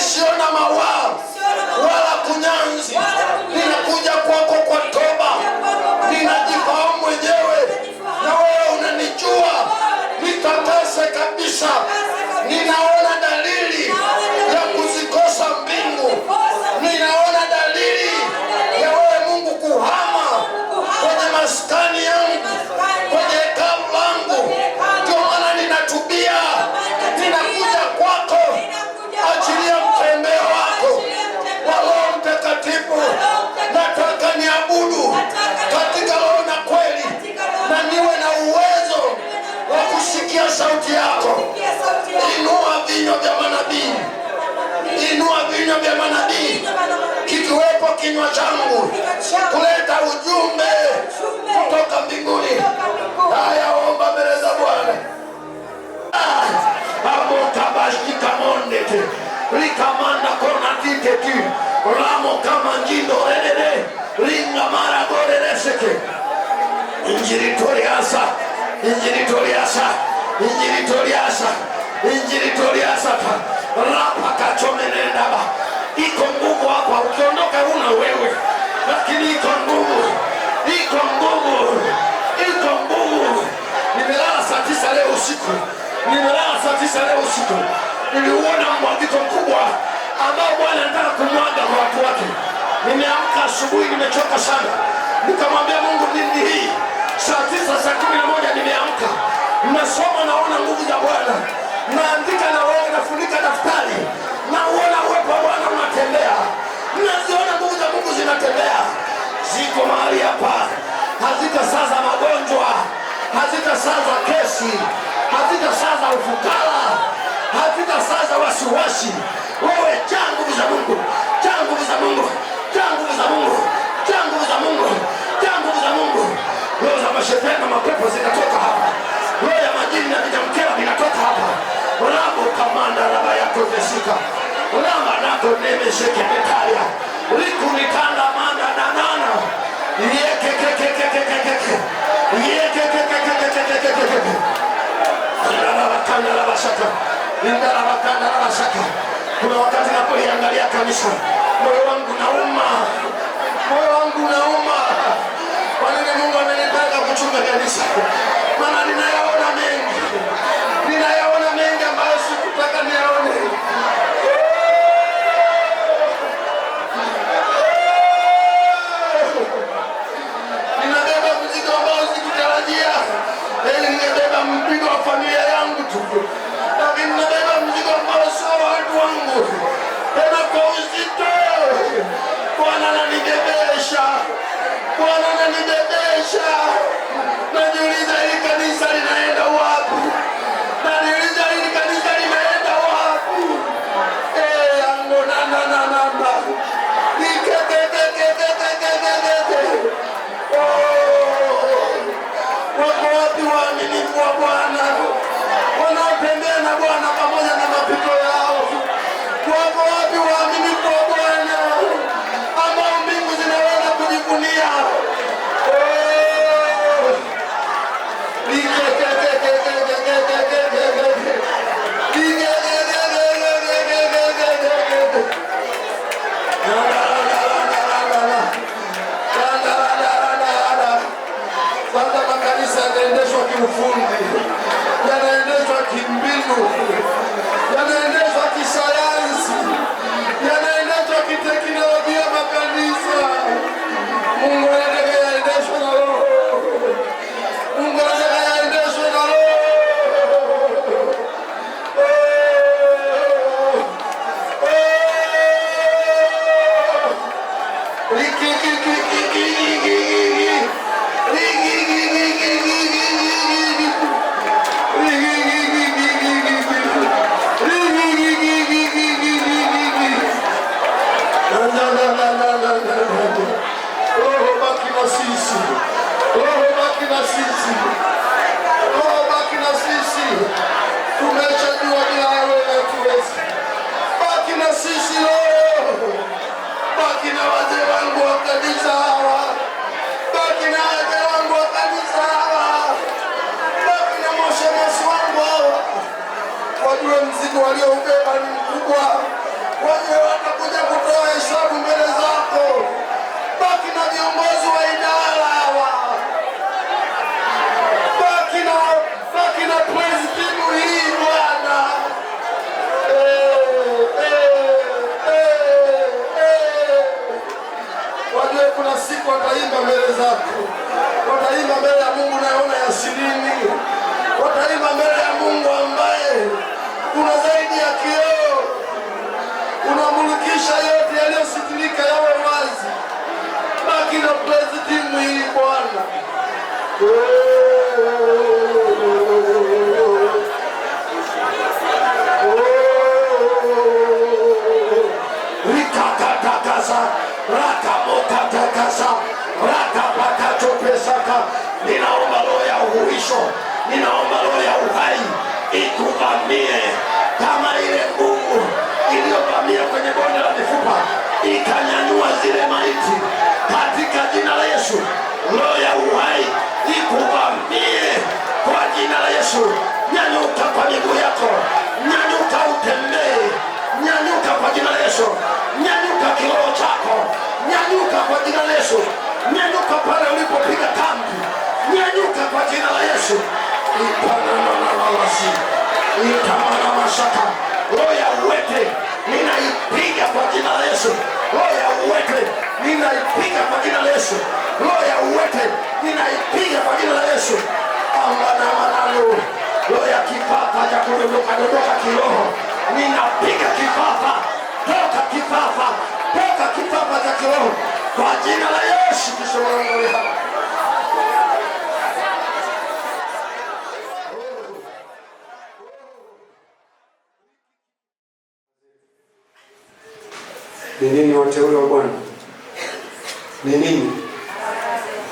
isiona mawaa wala kunyanzi. Ninakuja kwako kwa toba, ninajifahamu mwenyewe na wewe unanijua. Nitakase kabisa. Ninaona dalili ya kuzikosa mbingu. Ninaona dalili ya wewe Mungu kuhama kwenye maskani yangu, kwenye hekalu langu. Ndio maana ninatubia, ninakuja kwako. Achilia mtembeo wako wa Roho Mtakatifu. Nataka niabudu katika roho na kweli, na niwe na uwezo wa kusikia sauti yako. Inua vinywa vya manabii, inua vinywa vya manabii, kikiwepo kinywa changu, kuleta ujumbe kutoka mbinguni. Haya, omba mbele za Bwana. Abokabashika mondete likamanda konatiteki ramo kama njindo redede ringa mara gorereseke injiritoriasa injiritoriasa injiritoriasa injiritoriasa rapa kachomenendaba. Iko nguvu hapa, ukiondoka huna wewe, lakini iko nguvu, iko nguvu, iko nguvu. Nimelala saa 9 leo usiku, nimelala saa 9 leo usiku. Niliuona mwagiko mkubwa ambao Bwana anataka kumwaga kwa watu wake. Nimeamka asubuhi, nimechoka sana, nikamwambia Mungu, nini hii? Saa 9 saa 11 nimeamka, nasoma, naona nguvu za Bwana, naandika na wewe, nafunika daftari, nauona uwepo wa Bwana unatembea, naziona nguvu za Mungu zinatembea. Ziko mahali hapa, hazitasaza magonjwa, hazitasaza kesi, hazitasaza ufukara, hazitasaza wasiwasi. Wewe jaa nguvu za Mungu, jaa nguvu za Mungu, jaa nguvu za Mungu, jaa nguvu za Mungu, jaa nguvu za Mungu. Roho za mashetani na mapepo zinatoka hapa, roho ya majini na vijamkela vinatoka hapa. Rabo kamanda raba yako vesika raba nako neme shekemetaria riku nikanda manda nanana yekekekekekekekeke yekekekekekekekeke ndalabakanda labashaka ndalabakanda labashaka. Kuna wakati napoliangalia kanisa, moyo wangu nauma, moyo wangu nauma. Kwa nini Mungu amenipeleka kuchunga kanisa? Maana ninayaona mengi, ninayaona mengi ambayo sikutaka niyaone. Ninabeba mzigo ambao sikutarajia. Ningebeba mzigo wa familia yangu tu, lakini ninabeba mzigo ambao sio watu wangu, tena kwa uzito. Bwana ananibebesha, Bwana ananibebesha. Najiuliza hili kanisa linaenda wapi? Najiuliza hili kanisa linaenda wapi? Ango na wako wapi waaminifu wa Bwana, wanaotembea na Bwana pamoja na mapito yao? Wako wapi waaminifu wa Bwana ambao mbingu zinaweza kujivunia? Sasa makanisa yanaendeshwa kiufundi, yanaendeshwa kimbinu, yanaendeshwa kisayansi, yanaendeshwa kiteknolojia makanisa. Mungu anataka yaendeshwe na Roho. Mungu anataka yaendeshwe na Roho. Tumeshajua bila wewe hatuwezi. Baki na sisi Roho. Baki na wazee wangu wa kanisa hawa. Baki na wazee wangu wa kanisa hawa. Baki na mashemasi wangu hawa. Wajue mzigo walioubeba ni mkubwa. wenye watakuja kutoa hesabu mbele zako. Baki na viongozi wa idara hawa, baki na praise team hii Bwana. Wajue kuna siku wataimba mbele zako, wataimba mbele ya Mungu naona ya sirini, wataimba mbele ya Mungu ambaye una zaidi ya kioo, unamulikisha yote yaliyositirika yawe wazi. Baki na praise team hii Bwana. Rikakatakasa, rakamokatakasa, rakapakatopesaka. Ninaomba roho ya uhuisho, ninaomba roho ya uhai ikuvamie kama ile nguvu iliyovamia kwenye bonde la mifupa ikanyanyua zile maiti katika jina la Yesu. Roho ya uhai ikuvamie kwa jina la Yesu. Nyanyuka kwa miguu yako, nyanyuka utembee, nyanyuka kwa jina la Yesu. Nyanyuka kiroho chako, nyanyuka kwa jina la Yesu. Nyanyuka pale ulipopiga kambi, nyanyuka kwa jina la Yesu. Itamana mashaka, roho ya uwete ninaipiga kwa jina la Yesu. Roho ya uwete ninaipiga kwa jina la Yesu. Roho ya uwete ninaipiga kwa jina la Yesu. Ambana manalo, roho ya kifafa cha kudondoka kiroho ninapiga kifafa, toka kifafa, toka kifafa cha kiroho kwa jina la Yesu Kristo wa Nazareti. Ni nini wateule wa Bwana? Ni nini?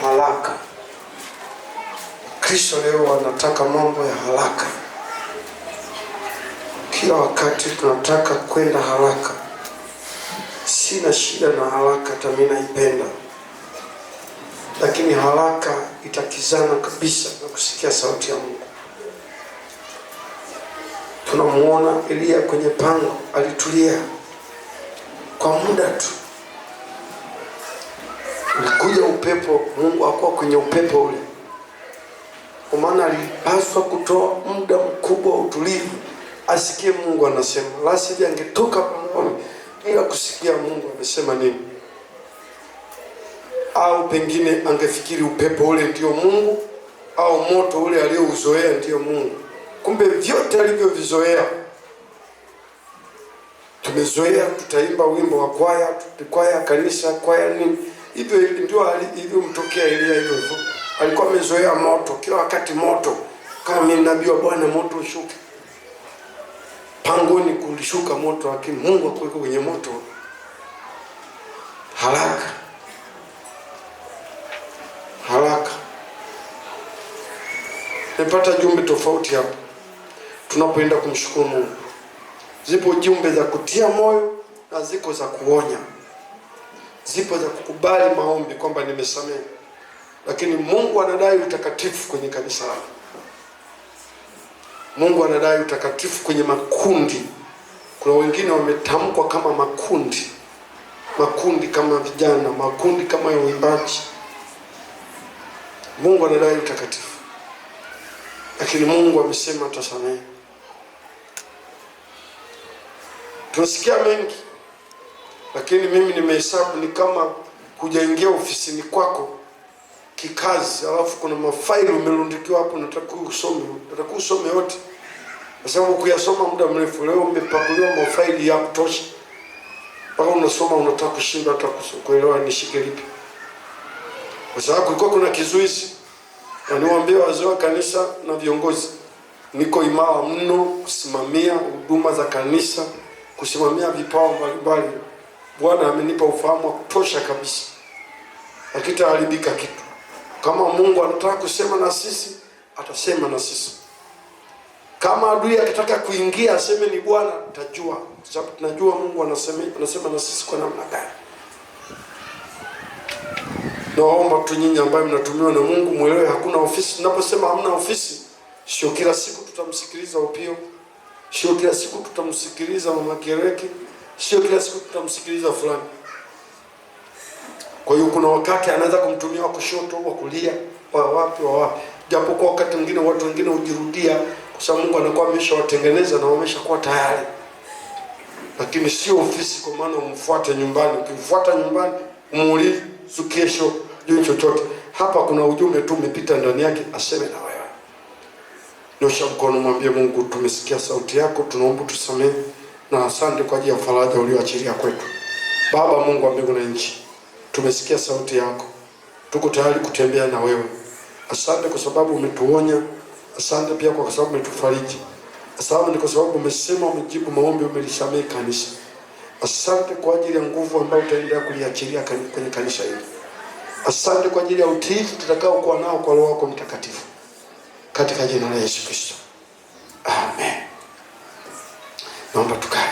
Haraka. Kristo leo anataka mambo ya haraka. Kila wakati tunataka kwenda haraka. Sina shida na haraka, hata mimi naipenda. Lakini haraka itakizana kabisa na kusikia sauti ya Mungu. Tunamuona Elia kwenye pango, alitulia kwa muda tu. Ulikuja upepo, Mungu hakuwa kwenye upepo ule. Kwa maana alipaswa kutoa muda mkubwa wa utulivu asikie Mungu anasema. La sivyo angetoka pamoja bila kusikia Mungu amesema nini. Au pengine angefikiri upepo ule ndio Mungu au moto ule aliouzoea ndio Mungu. Kumbe vyote alivyovizoea. Tumezoea tutaimba wimbo wa kwaya kanisa, kwaya nini. Hivyo ndio ilivyomtokea Elia hivyo. Alikuwa amezoea moto, kila wakati moto. Kama mimi nabii wa Bwana, moto ushuke. Pangoni kulishuka moto, lakini Mungu hakuweka kwenye moto. Haraka. Haraka. Nimepata jumbe tofauti hapa tunapoenda kumshukuru Mungu. Zipo jumbe za kutia moyo na ziko za kuonya. Zipo za kukubali maombi kwamba nimesamehe. Lakini Mungu anadai utakatifu kwenye kanisa lake. Mungu anadai utakatifu kwenye makundi. Kuna wengine wametamkwa kama makundi. Makundi kama vijana, makundi kama ya uimbaji. Mungu anadai utakatifu. Lakini Mungu amesema atasamehe. Tunasikia mengi. Lakini mimi nimehesabu ni kama kujaingia ofisini kwako kikazi, alafu kuna mafaili umerundikiwa hapo, nataka usome yote. Kwa sababu kuyasoma muda mrefu, leo umepakuliwa mafaili ya kutosha. Mpaka unasoma unataka kushinda hata kuelewa nishike lipi. Kwa sababu kulikuwa kuna kizuizi. Na niwaambie wazee wa kanisa na viongozi, niko imara mno kusimamia huduma za kanisa, kusimamia vipawa mbalimbali. Bwana amenipa ufahamu wa kutosha kabisa. Hakitaharibika kitu. Kama Mungu anataka kusema na sisi, atasema na sisi. Kama adui akitaka kuingia aseme ni Bwana, tutajua. Sababu tunajua Mungu anasema na sisi kwa namna gani. Naomba tu nyinyi ambao mnatumiwa na Mungu muelewe hakuna ofisi. Tunaposema hamna ofisi, sio kila siku tutamsikiliza Upio, sio kila siku tutamsikiliza Mama Gereki, sio kila siku tutamsikiliza fulani. Kwa hiyo kuna wakati anaweza kumtumia wa kushoto, wa kulia, wa wapi. Japo kwa wakati mwingine watu wengine hujirudia kwa sababu Mungu anakuwa ameshawatengeneza na wameshakuwa tayari. Lakini sio ofisi kwa maana umfuate nyumbani. Ukimfuata nyumbani, umuulize kesho juu chochote. Hapa kuna ujumbe tu umepita ndani yake, aseme na wewe. Nyosha mkono, mwambie Mungu, tumesikia sauti yako, tunaomba tusamehe na asante kwa ajili ya faraja ulioachilia kwetu. Baba Mungu wa mbingu na nchi, tumesikia sauti yako. Tuko tayari kutembea na wewe. Asante kwa sababu umetuonya. Asante pia kwa sababu umetufariji. Asante kwa sababu umesema umejibu maombi, umelisamehe kanisa. Asante kwa ajili ya nguvu ambayo utaendelea kuliachilia kwenye kanisa hili. Asante kwa ajili ya utiifu tutakao kuwa nao kwa Roho wako Mtakatifu. Katika jina la Yesu Kristo. Amen. Naomba tukae.